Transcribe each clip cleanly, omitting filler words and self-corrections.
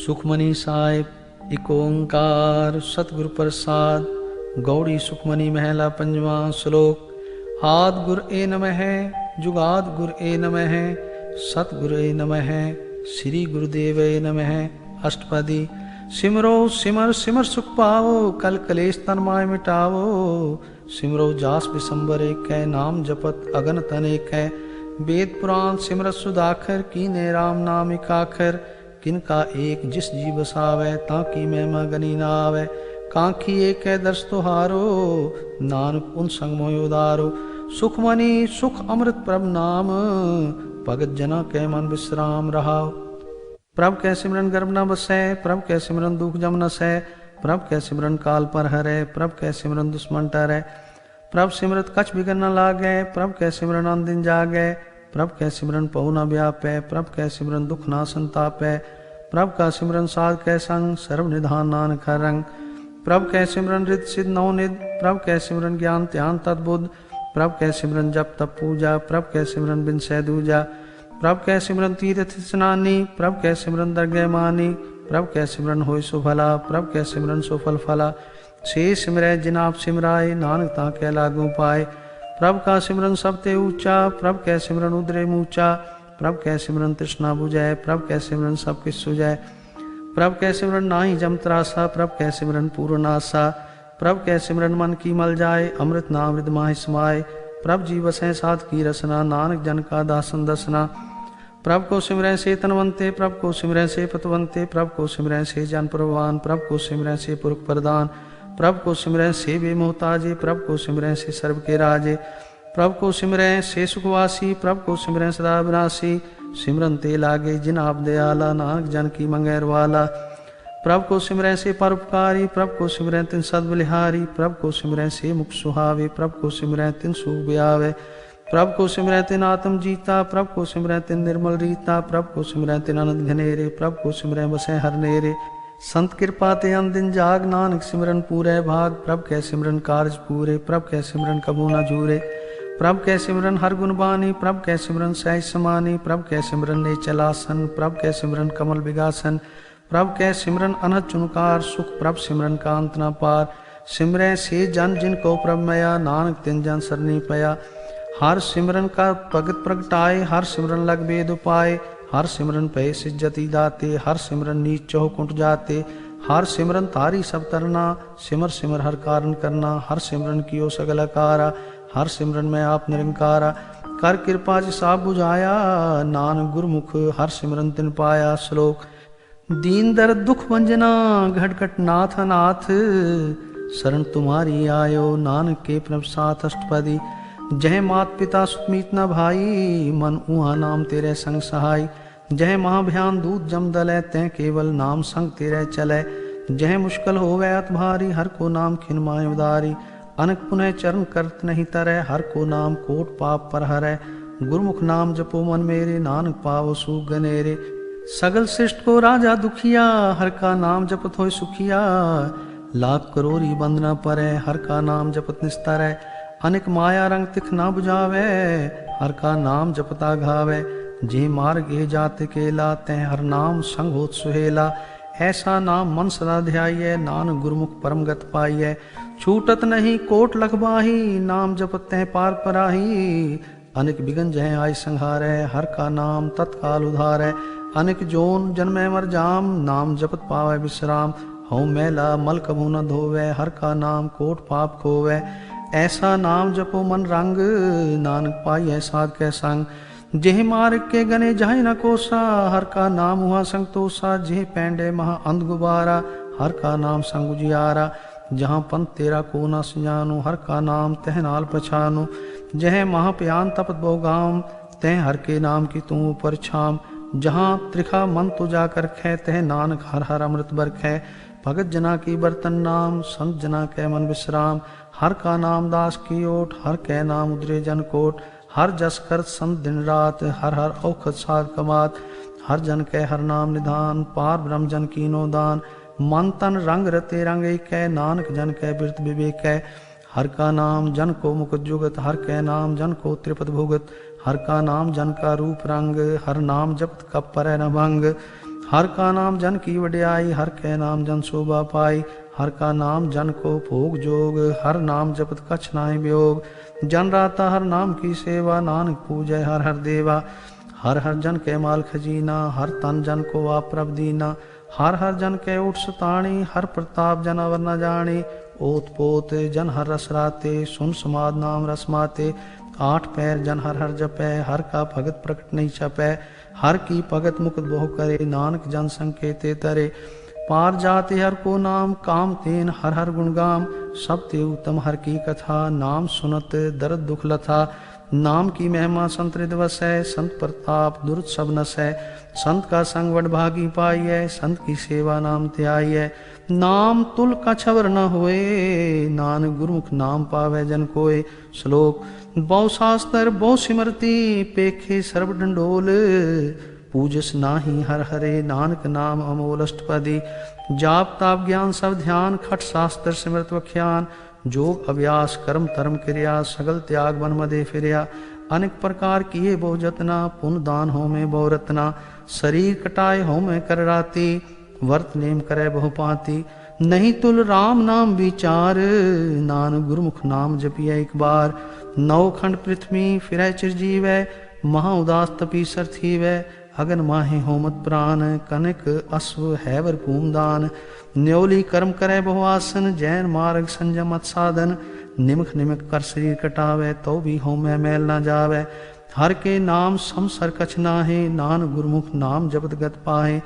सुखमनी साहिब एक ओंकार सतगुरु प्रसाद। गौड़ी सुखमनी महला पंजवा श्लोक। आद गुर ए नमः, जुगाद गुर ए नमः, सतगुर ए नमः, श्री गुरुदेव ए नमः। अष्टपदी। सिमरो सिमर सिमर सुख पावो, कल कलेश तन माय मिटावो। सिमरो जास बिसंबर एक है, नाम जपत अगन तन एक है। वेद पुराण सिमरत सुदाखर, कीने राम नाम एकाखर। किनका एक जिस जी बसावे, ताकि महिमा गनी ना आवे। कांखी एक है दर्श तुहारो, नानक उन संग मोय उदारो। सुखमनी सुख अमृत प्रभ नाम, भगत जना के मन विश्राम रहाओ। प्रभ कै सिमरन गर्भ न बसै, प्रभ कै सिमरन दुख जम न सै। प्रभ कै सिमरन काल पर हरै, प्रभ कै सिमरन दुश्मन टरै। प्रभ सिमरत कछ बिगन न लागै, प्रभ कै सिमरन अन दिन जागै। प्रभ कै सिमरन पहु न व्यापै, प्रभ कै सिमरन दुख ना संतापै। प्रभ का सिमरन साध कै संग, सर्व निधान नानक हर रंग। प्रभ कै सिमरन रित सिद्ध नवनिध, प्रभ कै सिमरन ज्ञान ध्यान तद्बुद्ध। प्रभ कै सिमरन जप तप पूजा, प्रभ कै सिमरन बिन सै दूजा। प्रभ कै सिमरन तीर्थ स्नानी, प्रभ कै सिमरन दरगह मानी। प्रभ कै सिमरन होय सो भला, प्रभ कै सिमरन सो फल फला। से सिमरै जिन आप सिमराए, नानक ताकै लागू पाए। प्रभ का सिमरन सब ते ऊंचा, प्रभ कै सिमरन उदरे मूचा। प्रभ कै सिमरन तृष्णा बुझै, प्रभ कै सिमरन सब किछ सुझै। प्रभ कै सिमरन नाहि जम त्रासा, प्रभ कै सिमरन पूर्ण आसा। प्रभ कै सिमरन मन की मल जाए, अमृत नाम हृदय माहि समाए। प्रभ जी बसै साध की रसना, नानक जन का दासन दसना। प्रभ को सिमरै से तनवंते, प्रभ को सिमरै से पतवंते। प्रभ को सिमरै से जन प्रवान, प्रभ को सिमरै से पुरख प्रदान। प्रभ को सिमरै से बेमोहताजे, प्रभ को सिमरै से सर्व के राजे। प्रभ को सिमरै से सुखवासी, प्रभ को सिमरै सदा विनाशी। सिमरन ते लागे जिन आप दयाला, नानक जन की मंगैर वाला। प्रभ को सिमरै से परोपकारी, प्रभ को सिमरै तिन सद बलिहारी। प्रभ को सिमरै से मुख सुहावे, प्रभ को सिमरै तिन सुख ब्यावे। प्रभ को सिमरै तिन आत्म जीता, प्रभ को सिमरै तिन निर्मल रीता। प्रभ को सिमरै तिन अनंत घनेरे, प्रभ को सिमरै बसै हर नेरे। संत कृपा ते अन दिन जाग, नानक सिमरन पूरै भाग। प्रभ कै सिमरन कारज पूरे, प्रभ कै सिमरन कबू न जूरे। प्रभ कै सिमरन हर गुण बानी, प्रभ कै सिमरन सहज समानी। प्रभ कै सिमरन ने चलासन, प्रभ कै सिमरन कमल विगासन। प्रभ कै सिमरन अनहद चुनकार सुख, प्रभ सिमरन का अंत न पार। सिमरै से जन जिनको प्रभ मया, नानक तिन जन सरनी पया। हर सिमरन का भगत प्रगटाए, हर सिमरन लग वेद उपाय। हर सिमरन पे सिज्जति दाते, हर सिमरन नीच चौह कुंठ जाते। हर सिमरन तारी सब तरना, सिमर सिमर हर कारण करना। हर सिमरन कियो सगल अकारा, हर सिमरन में आप निरंकारा। कर कृपा जिसा बुझाया, नानक गुरमुख हर सिमरन तिन पाया। श्लोक। दीन दर्द दुख वंजना, घट घट नाथ अनाथ। शरण तुम्हारी आयो, नानक के प्रभ साथ। अष्टपदी। जय मात पिता सुतमीत न भाई, मन उहा नाम तेरे संग सहाय। जय महाभयान दूत जम दलै, तै केवल नाम संग तेरे चलै। जय मुश्किल होवै अत भारी, हर को नाम खिन माय उदारी। अनक पुनः चरण करत नहीं तरह, हर को नाम कोट पाप पर हरै। गुरमुख नाम जपो मन मेरे, नानक पावो सुख गनेरे। सगल सृष्ट को राजा दुखिया, हर का नाम जपत होय सुखिया। लाख करोरी बंद न परै, हर का नाम जपत निस्तर है। अनेक माया रंग तिख ना बुझावे, हर का नाम जपता घावे। जे मार्ग ए जात केला, तै हर नाम संग होत सुहेला। ऐसा नाम मन सदा ध्याइयै, नानक गुरमुख परम गत पाइयै। छूटत नहीं कोट लखबाही, नाम जपत तै पार पराही। अनेक बिगन जय आय संहारै, हर का नाम तत्काल उधारै। अनेक जोन जन्मै मर जाम, नाम जपत पावै विश्राम। हऊँ मैला मल कभू न धोवै, हर का नाम कोट पाप खोवै। ऐसा नाम जपो मन रंग, नानक पाइयै साध कै संग। जेह मार्ग के गने जाहि न कोसा, हर का नाम हुआ संतोषा। जेह पैंडे महा अंध गुबारा, हर का नाम संग उजियारा। जहाँ पंथ तेरा को न सुजानो, हर का नाम तह नाल पछानो। जह महाप्यान तपत बहु गाम, तह हर के नाम की तू ऊपर छाम। जहाँ त्रिखा मन तो जाकर खे, तह नानक हर हर अमृत बरखै। भगत जना की बर्तन नाम, संत जना कै मन विश्राम। हर का नाम दास की ओट, हर कै नाम उदरे जन कोट। हर जस करत संत दिन रात, हर हर औखद साध कमात। हर जन कै हर नाम निधान, पार ब्रह्म जन कीनो दान। मन तन रंग रते रंग एकै, नानक जन कै बिरत विवेकै। हर का नाम जन को मुकुट जुगत, हर कै नाम जन को त्रिपत भुगत। हर का नाम जन का रूप रंग, हर नाम जपत कप परै न भंग। हर का नाम जन की वड्याई, हर कै नाम जन शोभा पाई। हर का नाम जन को भोग जोग, हर नाम जपत कछ नाहि वियोग। जन राता हर नाम की सेवा, नानक पूजै हर हर देवा। हर हर जन कै माल खजीना, हर तन जन को आप प्रभ दीना। हर हर जन कै उठ सताणी, हर प्रताप जन अवर न जानी। ओत पोत जन हर रस राते, सुन समाद नाम रस माते। आठ पैर जन हर हर जपै, हर का भगत प्रकट नहीं छपै। हर की भगत मुकुत बहु करे, नानक जन संकेते तरे। पार जाते हर को नाम, काम तेन हर हर गुण गाम। सब ते उत्तम हर की कथा, नाम सुनत दर्द दुख लथा। नाम की महिमा संत हृदवस है, संत प्रताप दुर्त सब नस है। संत का संग वड भागी पाई है, संत की सेवा नाम त्याई है। नाम तुल का छवर न होए, नानक गुरुमुख नाम पावे जन कोय। श्लोक बहु शास्त्र बहु सिमरती, पेखे सर्व डंडोल। पूजस नाही हर हरे, नानक नाम अमोल अष्टपदी। जाप ताप ज्ञान सब ध्यान, खट शास्त्र सिमरत वख्यान। जोग अभ्यास कर्म धर्म क्रिया, सगल त्याग बन मदे फिरया। अनेक प्रकार किए बहु जतना, पुण्य दान हो में बहु रत्ना। शरीर कटाए हो में कर राती, वर्त नेम करे बहु पाती। नहीं तुल राम नाम विचार, नानक गुरुमुख नाम जपिया एक बार। नौ खंड पृथ्वी फिरै चिरजीव, महा उदास तपीसर थीवै। अगन माहे होमत प्राण, कनक अश्व हैवर भूमदान। न्योली कर्म करे बहु आसन, जैन मार्ग संयम मत साधन। निमख निमख कर शरीर कटावे, तो भी होमै मैल न जावे। हर के नाम समसर कछ नाहे, नानक गुरुमुख नाम जपत गत पाहे।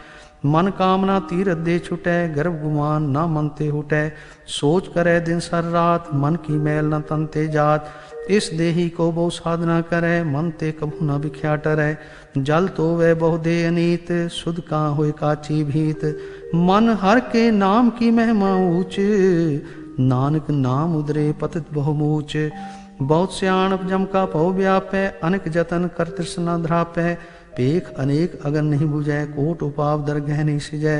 मन कामना तीरथ दे छुटै, गर्भ गुमान न मन ते हुटै। सोच करे दिन सर रात, मन की मैल न तन ते जात। इस देही को बहु साधना करे, मन ते कभू न बिख्या टरै। जल तो वह बहु दे अनीत, सुध का होए काची भीत। मन हर के नाम की महिमा ऊंच, नानक नाम उदरे पतित बहुमूच। बहुत स्याणप जम का पौ व्यापै, अनेक जतन कर तृष्णा ध्रापै। पेख अनेक अगन नहीं बुझै, कोट उपाव दर गह नहीं सिजै।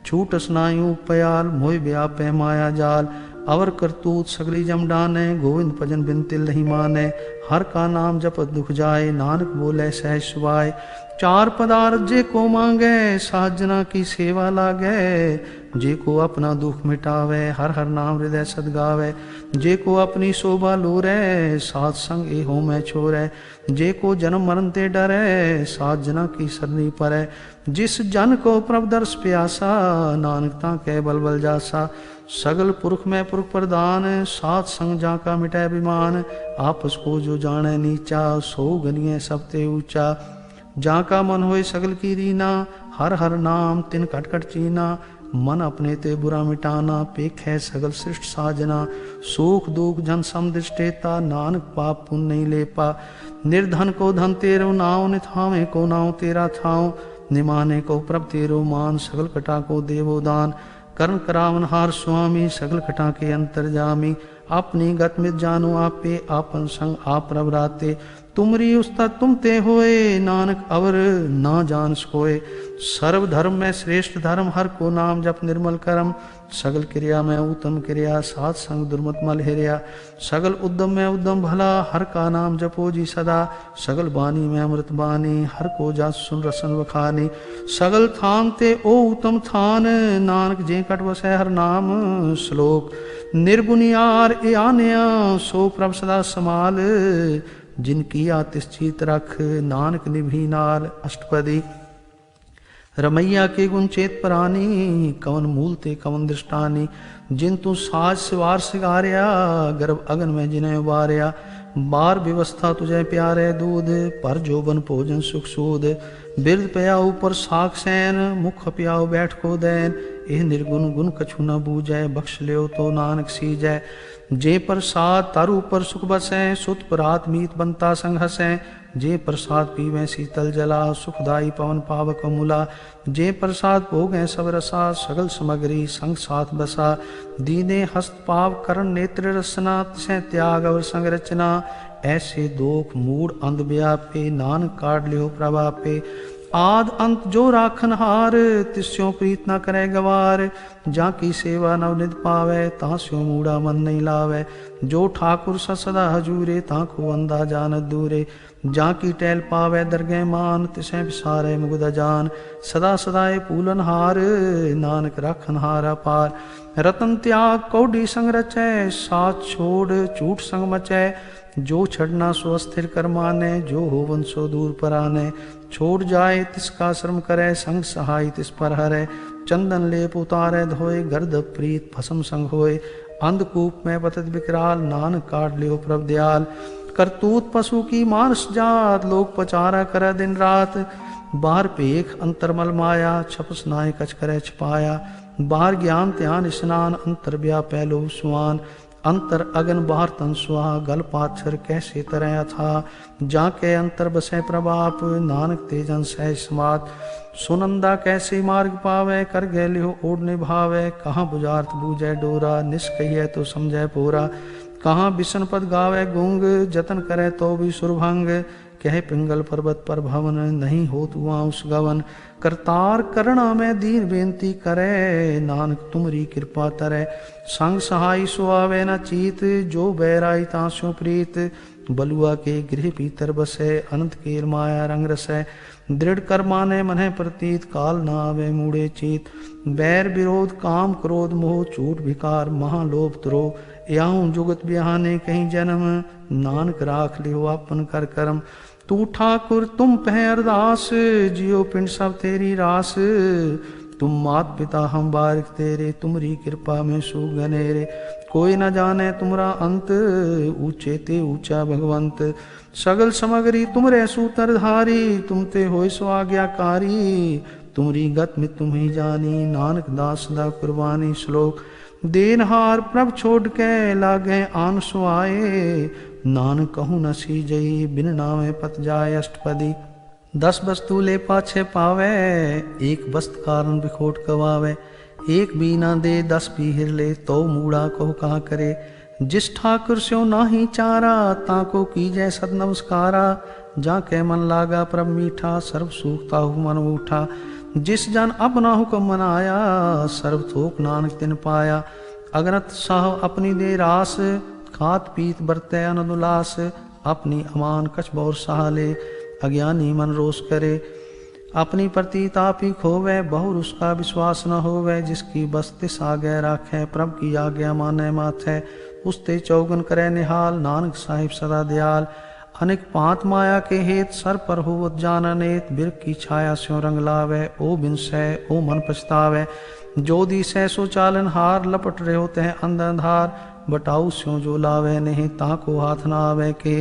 छूट स्नायु पयाल, मोह व्यापै माया जाल। अवर करतूत सगली जम डानै, गोविंद भजन बिन तिल नहीं मानै। हर का नाम जपत दुख जाए, नानक बोले सहज सुभाए। चार पदार्थ जे को मांगै, साजना की सेवा लागै। जे को अपना दुख मिटावे, हर हर नाम हृदय सद गावे। जे को अपनी शोभा लोरै, साध संग ए हो मैं छोरै। जे को जन्म मरण ते डरै, साध जना की सरनी परै। जिस जन को प्रभ दर्श प्यासा, नानक ताकै बल बल जासा। सगल पुरख में पुरख प्रदान, साथ संग जाका मिटै अभिमान। आपस को जो जाने नीचा, सो गनिए सब ते ऊंचा। जाका मन होए सगल की रीना, हर हर नाम तिन कट कट चीना। मन अपने ते बुरा मिटाना, पेख है सगल सृष्ट साजना। सुख दुख जन सम दृष्टेता, नानक पाप पुण्य नहीं लेपा। निर्धन को धन तेरो नाव, निथावे को नाव तेरा थाव। निमाने को प्रभ तेरो मान, सगल कटा को देवो दान। कर्ण करावन हार स्वामी, सगल कटा के अंतर्जामी। अपनी गत मित जानो आपे, आपन संग आप प्रभ राते। तुमरी उस्ता तुम ते होए, नानक अवर ना जान सोए। सर्व धर्म में श्रेष्ठ धर्म, हर को नाम जप निर्मल करम। सगल क्रिया में उत्तम क्रिया, साथ संग दुर्मत मल हेरिया। सगल उद्यम में उद्यम भला, हर का नाम जपो जी सदा। सगल बानी में अमृत बानी, हर को जा सुन रसन वखानी। सगल थान ते ओ उत्तम थान, नानक जे कट वसै हर नाम। श्लोक निर्गुनियार ए आनया, सो प्रभ सदा समाल। जिनकी आतिश चीत रख, नानक निभी नाल। अष्टपदी रमैया के गुण चेत परानी, कवन मूल ते कवन दृष्टानी। जिन तू साज सिवार सिगारिया, गर्भ अगन में जिन्हें उबारिया। बार व्यवस्था तुझे प्यारे दूध, पर जोबन भोजन सुख सूद। बिरद पयाऊ पर साख सैन, मुख पियाऊ बैठ को दैन। एह निर्गुण गुण कछु न बूझै, बख्श लियो तो नानक सीजै। जे प्रसाद तारू पर सुख बसै, सुत परात मीत बनता संग हसै। जे प्रसाद पीवें शीतल जला, सुखदाई पवन पावक मूला। जे प्रसाद भोगें सब रसा, सगल समग्री संग साथ बसा। दीने हस्त पाव करण नेत्र रसना, तिसै त्याग अवर संग रचना। ऐसे दोख मूड अंध व्यापे, नानक काट लियो प्रभापे। आद अंत जो राखन हार, तिस्यों प्रीत न करे गवार। जाकी सेवा नवनिध पावे, तास्यों मूढ़ा मन नहीं लावे। जो ठाकुर सदा हजूरे, ताको अंधा जानत दूरे। जाकी टैल पावे दरगह मान, तिसें बिसारे मुगद जान। सदा सदाए पूलन हार, नानक राखन हारा पार। रतन त्याग कौडी संग रचै, साथ छोड़ झूठ संग मचै। जो छड़ना सो अस्थिर कर माने, जो होवन सो दूर पर आने। छोड़ जाए तिसका श्रम करे, संग सहाय तिस पर हरै। चंदन लेप उतारे धोए, गर्द प्रीत भस्म संग होए। अंधकूप में पतित विकराल, नानक काट लियो प्रभ दयाल। करतूत पशु की मानस जात, लोक पचारा करे दिन रात। बाहर पेख अंतरमल माया, छपस नाय कछ करे छपाया। बाहर ज्ञान ध्यान स्नान, अंतर व्यापै लोभ सुआन। अंतर अगन बाहर तन सुहा, गल पाथर कैसे तरह था। जाके अंतर बसै प्रभाप, नानक तेजन सहज समात। सुनंदा कैसे मार्ग पावे, कर गए लिहो ओढ़ निभावे। कहाँ बुझार्थ बूझै डोरा, निष्कहिए तो समझै पोरा। कहाँ बिशन पद गावे गुंग, जतन करे तो भी सुरभंग। कह पिंगल पर्वत पर भवन, नहीं हो तुआ उस गवन। करतार करना में दीन बेनती करे, नानक तुमरी कृपा तरे। संग सहाय सुआवे न चीत, जो बैराई तास्यों प्रीत। बलुआ के गृह भीतर बसे, अनंत केल माया रंग रसै। दृढ़ कर माने मन्ह प्रतीत, काल न आवे मूढ़े चीत। बैर विरोध काम क्रोध मोह, झूठ विकार महालोभ द्रोह। याहूं जुगत बिहाने कहीं जन्म, नानक राख लियो आपन कर करम। तू ठाकुर तुम पह अरदास, जियो पिंड सब तेरी रास। तुम मात पिता हम बारिक तेरे, तुमरी कृपा में सुगनेरे। कोई न जाने तुमरा अंत, ऊंचे ते ऊंचा भगवंत। सगल समगरी तुमरे सूतर धारी, तुम ते होय सो आज्ञाकारी। तुमरी गत में तुम ही जानी, नानक दास दा कुर्बानी। श्लोक देनहार प्रभ छोड़ के, लागे आन सो आए। नानक कहूँ न सीजई, बिन नामे पत जाय अष्टपदी। 10 वस्तु ले पाछे पावे, एक वस्त कारण बिखोट गवावे। एक भी ना दे 10 पीहिर ले, तो मूढ़ा कहो कहा करे। जिस ठाकुर स्यो नाही चारा, ताको कीजै सद नमस्कारा। जाके मन लागा प्रभ मीठा, सर्व सुख ताहु मन उठा। जिस जन अपना हुक्म मनाया, सर्व थोक नानक तिन पाया। अगनत साह अपनी दे रास, खात पीत बरतै आनंद उल्लास। अपनी अमान कछ बौर सहाले, अज्ञानी मन रोष करे। अपनी प्रतीत आप ही खोवे, बहुर उसका विश्वास न होवे। जिसकी बस तिस आगे राखे, प्रभ की आज्ञा माने माथे। उसते चौगन करे निहाल, नानक साहिब सदा दयाल। अनेक पांत माया के हेत, सर पर होवत जाननेत। बिरख की छाया स्यों रंग लावे, ओ बिनसै ओ मन पछतावे। जो दिसै सो चालन हार, लपट रहो तह अंधार। बटाऊ स्यों जो लावे नहीं, ताको हाथ न आवे के।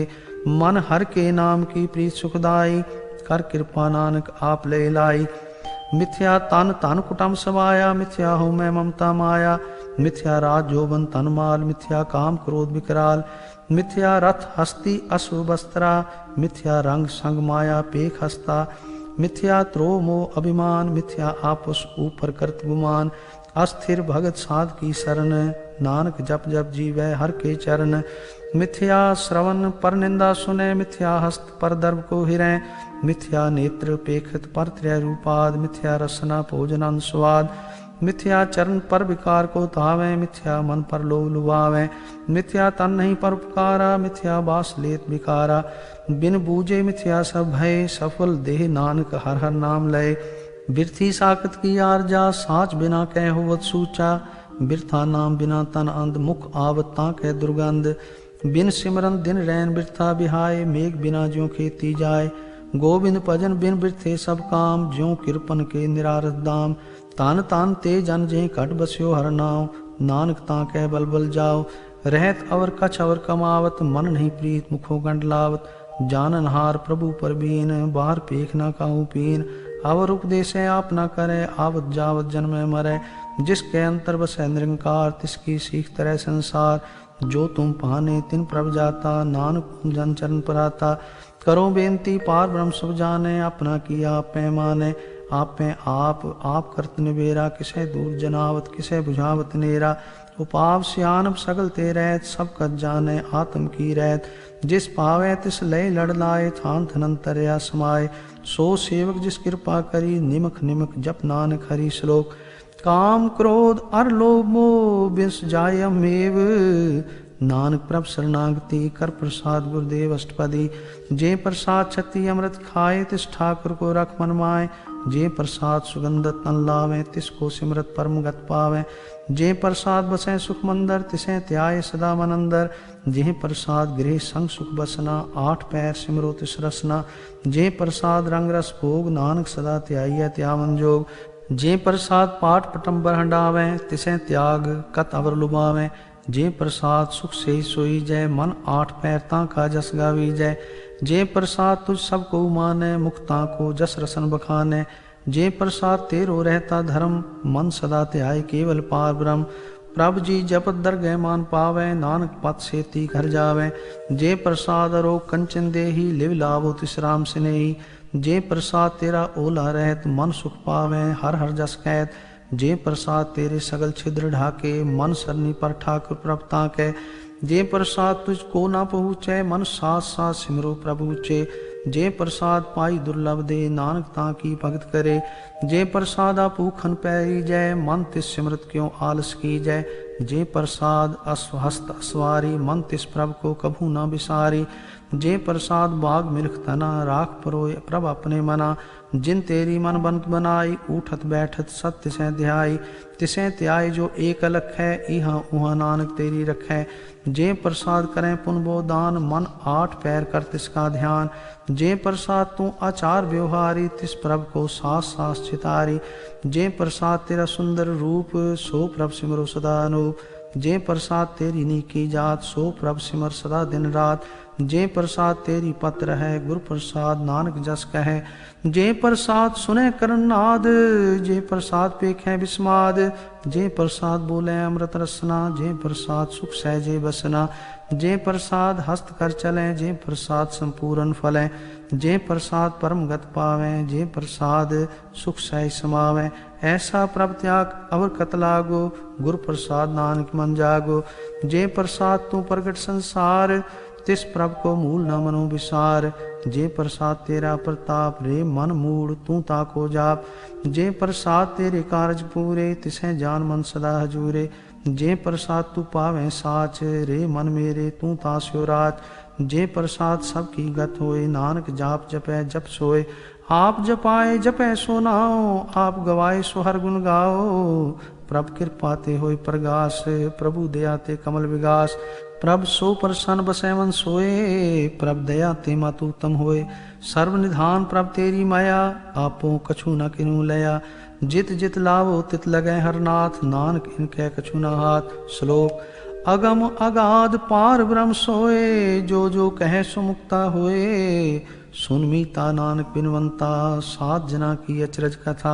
मन हर के नाम की प्रीत सुखदाई, कर कृपा नानक आप ले लाई। मिथ्या तन तन कुटम समाया, मिथ्या हो मैं ममता माया। मिथ्या राज जोबन तन माल, मिथ्या काम क्रोध विकराल। मिथ्या रथ हस्ती अशुभ वस्त्रा, मिथ्या रंग संग माया पेख हस्ता। मिथ्या त्रोह मोह अभिमान, मिथ्या आपस ऊपर करत गुमान। अस्थिर भगत साध की शरण, नानक जप जप जीवै हर के चरण। मिथ्या श्रवण पर निंदा सुने, मिथ्या हस्त पर दर्भ को हिरै। मिथ्या नेत्र पेखत पर त्रय रूपाद, मिथ्या रसना भोजन अनुस्वाद। मिथ्या चरण पर विकार को तावे, मिथ्या मन पर लोभ लुभावे। मिथ्या तन नहीं पर उपकारा, मिथ्या बास लेत विकारा। बिन बूझे मिथ्या सब भय, सफल देह नानक हर हर नाम लय। बिरथी साकत की आरजा, साच बिना कह होवत सूचा। बिरथा नाम बिना तन अंध, मुख आवत ताके दुर्गंध। बिन सिमरन दिन रैन बिरथा बिहाय, मेघ बिना ज्यों खेती जाय। गोविंद भजन बिन बिरथे सब काम, ज्यों किरपन के निरारत दाम। तान तान ते जन जें घट बस्यो हर नाम, नानक ताकै बल बल जाओ। रहत अवर कछ अवर कमावत, मन नहीं प्रीत मुखो गंड लावत। जानन हार प्रभु पर बीन, बाहर पेख ना काहू पीन। अवर उपदेश आप न करे, आवत जावत जन्म मरै। जिसके अंतर बसै निरंकार, तिसकी सीख तरह संसार। जो तुम पाने तिन प्रभ जाता, नानक जन चरण पर आता। करो बेनती पार ब्रह्म सब जाने, अपना किया आप पैमाने। आप में आप करत निबेरा, किसे दूर जनावत किसे बुझावत नेरा। उपाव सियानब सगल ते रहत, सब कत जाने आत्म की रहत। जिस पावे तिस लय लड़ लाए, थान थनंतरया समाये। सो सेवक जिस कृपा करी, निमख निमख जप नानक हरि श्लोक। काम क्रोध अर लोभ मोह बिस जाय मेव, नानक प्रभ शरणागति कर प्रसाद गुरुदेव अष्टपदी। जे प्रसाद छति अमृत खाए, तिस ठाकुर को रख मन माए। जे प्रसाद सुगंधत तन लावे, तिसको सिमरत परम गत पावे। जे प्रसाद बसै सुख मंदर, तिसे त्याय सदा मन अंदर। जे प्रसाद गृह संग सुख बसना, आठ पैर सिमरो तिस रसना। जे प्रसाद रंग रस भोग, नानक सदा त्याई त्यावन जोग। जे प्रसाद पाठ पटम्बर हंडावे, तिसे त्याग कत अवर लुभावे। जे प्रसाद सुख से सोई जय, मन आठ पैर ताका जस गावी जय। जे प्रसाद तुझ सब को माने, मुक्ता को जस रसन बखाने। जे प्रसाद तेरो रहता धर्म, मन सदा त्याय केवल पार ब्रह्म। प्रभु जी जपत दरगह मान पावे, नानक पत सेती घर जावे। जे प्रसाद अरोग कंचन देही, लिव लाभो तिस राम स्नेही। जे प्रसाद तेरा ओला रहत, मन सुख पावे हर हर जस कहत। जे प्रसाद तेरे सगल छिद्र ढाके, मन सरनी पर ठाकुर प्रभ ताके। जे प्रसाद तुझको ना पहुँचे, मन साथ साथ सिमरो प्रभु ऊचे। जे प्रसाद पाई दुर्लभ दे, नानक ताकी भगत करे। जे प्रसादा पूखन पैरी जय, मन तिस सिमरत क्यों आलस की जय। जे प्रसाद अस्वहस्त अस्वारी, मन तिस प्रभ को कभू ना बिसारी। जे प्रसाद बाग मिल्ख तना, राख परोए प्रभ अपने मना। जिन तेरी मन बंत बनाई, उठत बैठत सत्य से ध्याई। तिसे त्याय जो एक अलख है, इहाँ उहाँ नानक तेरी रखै। जे प्रसाद करें पुन बो दान, मन आठ पैर कर तिसका ध्यान। जे प्रसाद तू आचार व्यवहारी, तिस प्रभ को सास सास चितारी। जे प्रसाद तेरा सुंदर रूप, सो प्रभ सिमरो सदा अनूप। जे प्रसाद तेरी नीकी जात, सो प्रभ सिमर सदा दिन रात। जे प्रसाद तेरी पत्र है, गुरु प्रसाद नानक जस कहे। जे प्रसाद सुने करनाद, जे प्रसाद पेखें विस्माद। जे प्रसाद बोले अमृत रसना, जे प्रसाद सुख सहजे बसना। जे प्रसाद हस्त कर चले, जे प्रसाद संपूर्ण फले। जे प्रसाद परम गत पावे, जे प्रसाद सुख सह समावे। ऐसा प्रभ त्याग अवर कत लागो, गुरु प्रसाद नानक मन जागो। जे प्रसाद तू प्रगट संसार, तिस प्रभ को मूल न मनो विसार। जे प्रसाद तेरा प्रताप, रे मन मूड तू ताको जाप। जे प्रसाद तेरे कारज पूरे, तिसे जान मन सदा हजूरे। जे प्रसाद तू पावे साच, रे मन मेरे तू तास्यो राच। जे प्रसाद सबकी गत होए, नानक जाप जपै जप सोए। आप जपाए जपै सो नाओ, आप गवाए सो हर गुण गाओ। प्रभ कृपा ते होए प्रगास, प्रभु दया ते कमल विगास। प्रभ सो प्रसन्न बसै मन सोए, प्रभ दया ते मातु उत्तम होए। सर्व निधान प्रभ तेरी माया, आपो कछु न किनु लया। जित जित लावो तित लगै हर नाथ, नानक इनकै कछु न हाथ। श्लोक अगम अगाध पार ब्रह्म सोए, जो जो कहे सो मुक्ता होए। सुन मीता नानक बिनवंता, सात जना की अचरज कथा।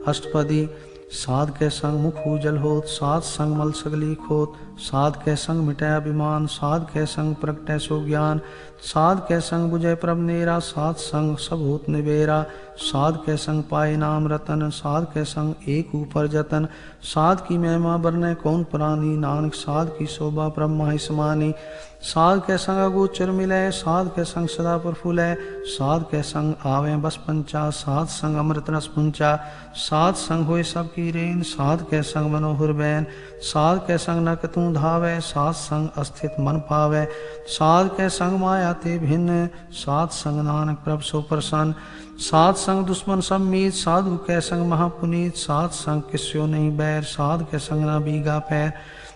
अष्टपदी साध के संग मुख उजल होत, साध संग मल सगली खोत। साध के संग मिटै अभिमान, साध के संग प्रगटै सो ज्ञान। साध के संग बुझै प्रभ नेरा, साध संग सब होत निबेरा। साध के संग पाए नाम रतन, साध के संग एक ऊपर जतन। साध की महिमा बरनै कौन प्राणी, नानक साध की शोभा प्रभ माहि समानी। साध के संग अगोचर मिलै, साध के संग सदा प्रफुल्लै। साध के संग आवे बस पंचा, साध संग अमृत रस पुंचा। साध संग होए सब की रेन, साध के संग मनोहर बैन। साध के संग नक तू धावै, साध संग अस्थित मन पावै। साध के संग माया ते भिन्न, साध संग नानक प्रभ सो प्रसन्न। साध संग दुश्मन सब मीत, साधु के संग महापुनीत। साध संग किस्यो नहीं बैर, साध के संग ना बीगा पैर।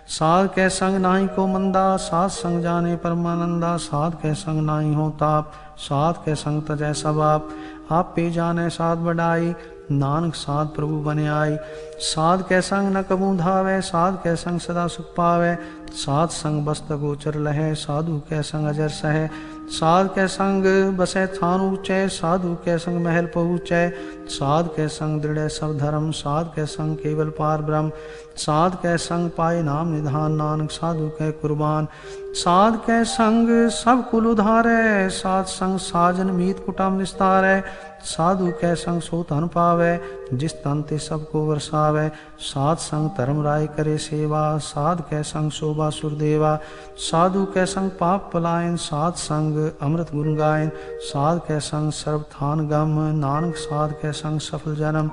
साध के संग नाही को मंदा, साध संग जाने परमानंदा। साध के संग नाही हो ताप, साध के संग तजै सब आप। आप पे जाने साध बढ़ाई, नानक साध प्रभु बने आई। साध के संग न कबू धावै, साध के संग सदा सुख पावै। साध संग बस्त गोचर लहै, साधु के संग अजर सहै। साध के संग बसै थान ऊँचै, साधु के संग महल पहुँचै। साध के संग दृढ़ सब धर्म, साध के संग केवल पार ब्रह्म। साध के संग पाए नाम निधान, नानक साधु के कुर्बान। साध के संग सब कुल उधारै, साध संग साजन मीत कुटुम निस्तारै। साधु कै संग सो धन पावै, जिस तन ते सबको वरसावै। साध संग धर्म राय करे सेवा, साध कै संग शोभा सुरदेवा। साधु कै संग पाप पलायन, साध संग अमृत गुण गायन। साध कै संग सर्व थान गम, नानक साध कै संग सफल जन्म।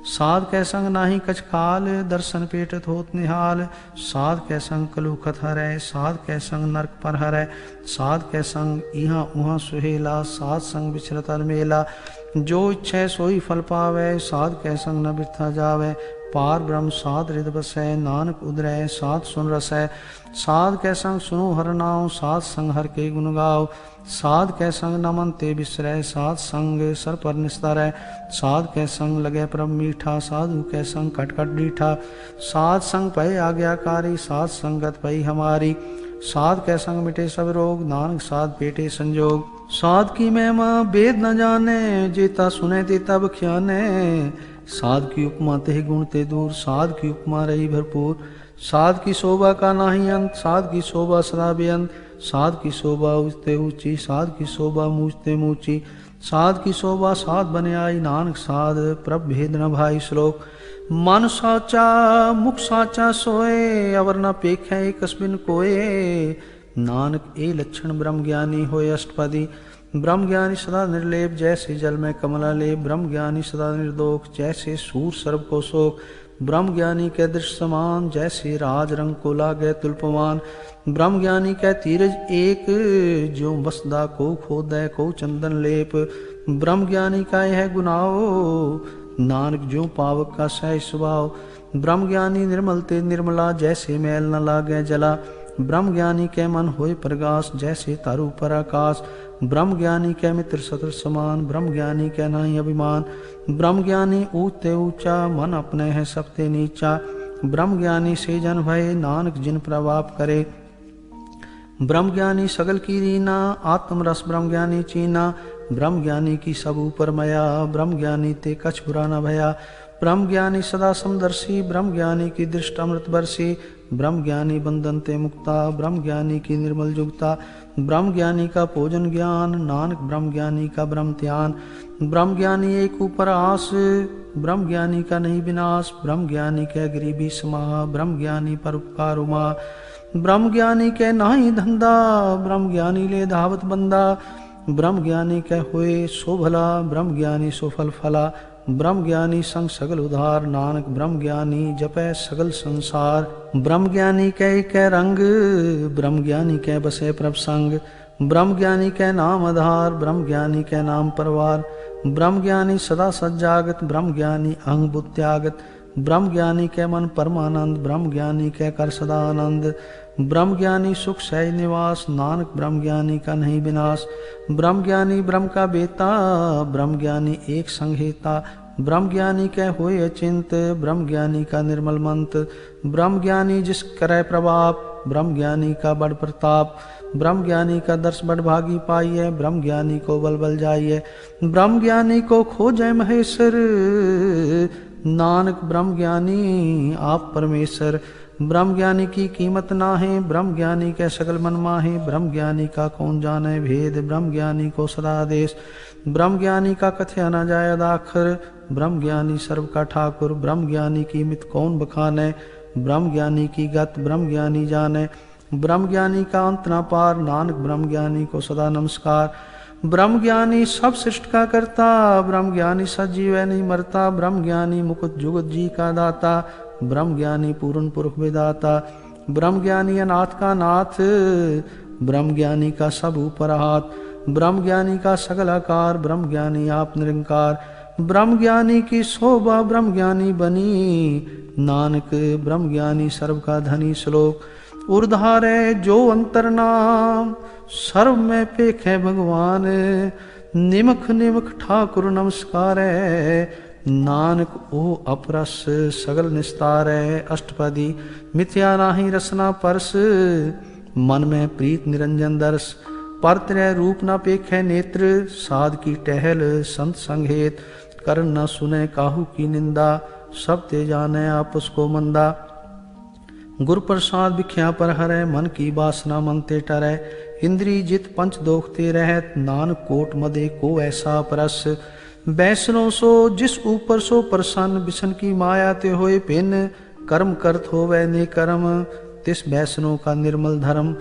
साध कै संग नाही कछ काल, दर्शन पेटत होत निहाल। साध कै संग कलुखत हरै, साध कै संग नरक पर हरै। साध कै संग इहाँ उहाँ सुहेला, साध संग विचरत अलमेला। जो इच्छै सोई फल पावै, साध कै संग न बिरथा जावै। पार ब्रह्म साध हृद बसै, नानक उदरै साध सुन रसै। साध कै संग सुनो हर नाम, साध संग हर के गुण गाओ। साध कै संग न मन ते बिसरै, साध संग सर पर निस्तारै। साध कै संग लगे परम मीठा, साधु कै संग खट खट डीठा। साध संग भय आज्ञाकारी, साध संगत भई हमारी। साध कै संग मिटे सब रोग, नानक साध पेटे संजोग। साध की महिमा वेद न जाने, जेता सुने ते तब ख्याने। साध की उपमा ते गुण ते दूर, साध की उपमा रही भरपूर। साध की शोभा का नाही अंत, साध की शोभा सदा बेअंत। साध की शोभा ऊंचते ऊंची, साध की शोभा मूचते मूची। साध की शोभा साध बने आई, नानक साध प्रभ भेद न भाई। श्लोक। मन साचा मुख साचा सोए, अवर न पेखै कस्बिन कोए। नानक ए लक्षण ब्रह्म ज्ञानी होए अष्टपदी। ब्रह्म ज्ञानी सदा निर्लेप, जैसे जल में कमला लेप। ब्रह्म ज्ञानी सदा निर्दोष, जैसे सूर सर्प को शोक। ब्रह्म ज्ञानी के दृश्य समान, जैसे राज रंग को लागे तुल्पमान। ब्रह्म ज्ञानी के तीरज एक, जो बसदा को खोदै को चंदन लेप। ब्रह्म ज्ञानी का यह गुनाहो, नानक जो पावक का सह स्वभाव। ब्रह्म ज्ञानी निर्मल ते निर्मला, जैसे मैल न लागे जला। ब्रह्म ज्ञानी के मन होए प्रकाश, जैसे तारू पर आकाश। ब्रह्म ज्ञानी के मित्र शत्रु समान, ब्रह्म ज्ञानी के नहीं अभिमान। ब्रह्म ज्ञानी ऊंचे ऊंचा, मन अपने है सबते नीचा। ब्रह्म ज्ञानी से जन भय, नानक जिन प्रभाव करे। ब्रह्म ज्ञानी सगल की रीना, आत्म रस ब्रह्म ज्ञानी चीना। ब्रह्म ज्ञानी की सब ऊपर मया, ब्रह्म ज्ञानी ते कछ बुरा न भया। ब्रह्म ज्ञानी सदा समदर्शी, ब्रह्म ज्ञानी की दृष्ट अमृत बरसी। ब्रह्म ज्ञानी बंधन ते मुक्ता, ब्रह्म ज्ञानी की निर्मल जुगता। ब्रह्म ज्ञानी का भोजन ज्ञान, नानक ब्रह्म ज्ञानी का ब्रह्म ध्यान। ब्रह्म ज्ञानी एक ऊपर आस, ब्रह्म ज्ञानी का नहीं विनाश। ब्रह्म ज्ञानी के गरीबी समाह, ब्रह्म ज्ञानी पर उपकार उमा। ब्रह्म ज्ञानी के नाही धंधा, ब्रह्म ज्ञानी ले धावत बंदा। ब्रह्म ज्ञानी के हुए सो भला, ब्रह्म ज्ञानी सो फल फला। ब्रह्म ज्ञानी संग सगल उधार, नानक ब्रह्म ज्ञानी जपै सगल संसार। ब्रह्म ज्ञानी कै रंग, ब्रह्म ज्ञानी कै बसे प्रभ संग। ब्रह्म ज्ञानी कै नाम आधार, ब्रह्म ज्ञानी कै नाम परवार। ब्रह्म ज्ञानी सदा सज्जागत, ब्रह्म ज्ञानी अहंग बुद्ध त्यागत। ब्रह्म ज्ञानी कै मन परमानंद, ब्रह्म ज्ञानी कै कर सदा आनंद। ब्रह्म ज्ञानी सुख सहज निवास, नानक ब्रह्म ज्ञानी का नहीं विनाश। ब्रह्म ज्ञानी ब्रह्म का बेता, ब्रह्म ज्ञानी एक संहेता। ब्रह्म ज्ञानी कै होए अचिंत, ब्रह्म ज्ञानी का निर्मल मंत्र। ब्रह्म ज्ञानी जिस करे प्रभाव, ब्रह्म ज्ञानी का बड़ प्रताप। ब्रह्म ज्ञानी का दर्श बड़ भागी पाइए, ब्रह्म ज्ञानी को बल बल जाइए। ब्रह्म ज्ञानी को खोजै महेश्वर, नानक ब्रह्म ज्ञानी आप परमेश्वर। ब्रह्म ज्ञानी की कीमत ना है, ब्रह्म ज्ञानी के सकल मन माहे। ब्रह्म ज्ञानी का कौन जाने भेद, ब्रह्म ज्ञानी को सदा आदेश। ब्रह्म ज्ञानी का कथया न जाय अदाखर, ब्रह्म ज्ञानी सर्व का ठाकुर। ब्रह्म ज्ञानी की मित कौन बखाने, ब्रह्म ज्ञानी की गत ब्रह्म ज्ञानी जाने। ब्रह्म ज्ञानी का अंत न पार, नानक ब्रह्म ज्ञानी को सदा नमस्कार। ब्रह्म ज्ञानी सब सृष्टि का करता, ब्रह्म ज्ञानी सजीव है नहीं मरता। ब्रह्म ज्ञानी मुकुट जुगत जी का दाता, ब्रह्म ज्ञानी पूर्ण पुरुष विदाता। ब्रह्म ज्ञानी अनाथ का नाथ, ब्रह्म ज्ञानी का सब ऊपर हाथ। ब्रह्म ज्ञानी का सगल आकार, ब्रह्म ज्ञानी आप निरंकार। ब्रह्म ज्ञानी की शोभा ब्रह्म ज्ञानी बनी, नानक ब्रह्म ज्ञानी सर्व का धनी। श्लोक। उर्धारे जो अंतर नाम, सर्व में पेखे भगवान। निमख निमख ठाकुर नमस्कार है, नानक ओ अपरस सगल निस्तार है। अष्टपदी। मिथ्या नाही रसना परस, मन में प्रीत निरंजन दर्श। पर त्रय रूप न पेखे नेत्र, साध की टहल संत संगेत। कर्ण न सुने काहू की निंदा, सब ते जाने आपस को मंदा। गुर प्रसाद भिख्या पर हरै, मन की वासना मन ते टरै। इंद्री जित पंच दोखते रहत, नानक कोट मदे को ऐसा परस। बैसनो सो जिस ऊपर सो प्रसन्न, बिसन की माया ते होए भिन, कर्म करत होवे ने कर्म, तिस बैसनो का निर्मल धर्म।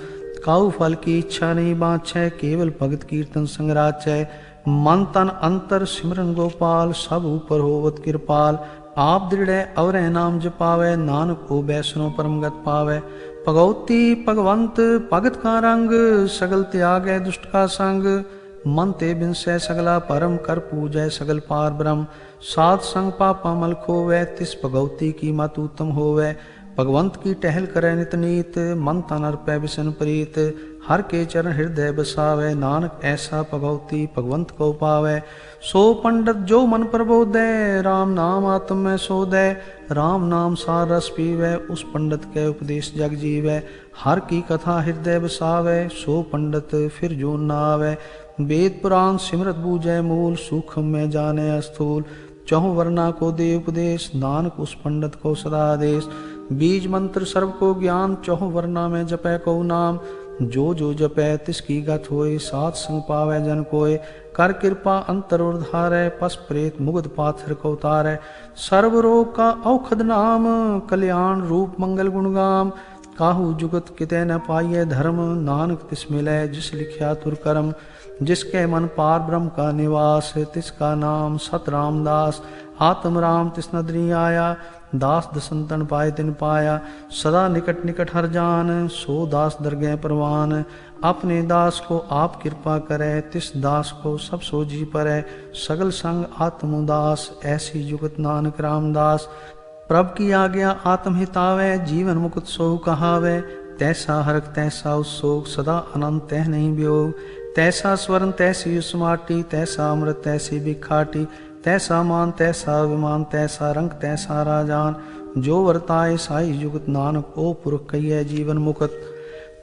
काऊ फल की इच्छा नहीं बाँछै, केवल भगत कीर्तन संगराचै। मन तन अंतर सिमरन गोपाल, सब ऊपर होवत कृपाल। आप दृढ़ अवरह नाम जपावै, नानक को बैसनो परमगत पावै। भगवती भगवंत भगत का रंग, सगल त्यागै दुष्ट का संग। मन ते बिनसै सगला परम, कर पूजै सगल पार ब्रह्म। साध संग पापा मल खोवै, तिस भगवती की मत उत्तम होवै। भगवंत की टहल करे नित नीत, मन तन अर्पै बिसन प्रीत। हर के चरण हृदय बसावै, नानक ऐसा भगवती भगवंत को पावै। सो पंडित जो मन प्रबोधै, राम नाम आत्म में सोधै। राम नाम सार रस पीवै, उस पंडित के उपदेश जग जीवै। हर की कथा हृदय बसावै, सो पंडित फिर जो न आवै। वेद पुराण सिमरत बूझै मूल, सूक्ष्म में जाने स्थूल। चहुँ वर्णा को दे उपदेश, नानक उस पंडित को सदा आदेश। बीज मंत्र सर्व को ज्ञान, चहुँ वर्णा में जपै को नाम। जो जो जपै तिसकी गत होए, साथ संग पावै जन कोय। कर कृपा अंतर और धारै, पस प्रेत मुग्ध पाथर को उतारै। सर्व रोग का औखद नाम, कल्याण रूप मंगल गुणगाम। काहू जुगत कितै न पाइयै धर्म, नानक तिस मिलै जिस लिखिया तुर कर्म। जिसके मन पार ब्रह्म का निवास, तिसका नाम सत रामदास। आत्म राम तिस नदरी आया, दास दसंतन पाए तिन पाया। सदा निकट निकट हर जान, सो दास दरगह परवान। अपने दास को आप कृपा करे, तिस दास को सब सोजी परै। सगल संग आत्म उदास, ऐसी जुगत नानक रामदास। प्रभ की आज्ञा आत्म हितावै, जीवन मुकुत सोहु कहावै। तैसा हरक तैसा उत्सोग, सदा अनंत तह नहीं वियोग। तैसा स्वर्ण तैसी उसमाटी, तैसा अमृत तैसी बिखाटी। तैसा मान तैसा अभिमान, तैसा रंग तैसा राजान। जो वर्ताए साई जुगत, नानक ओ पुरख कहिए जीवन मुकत।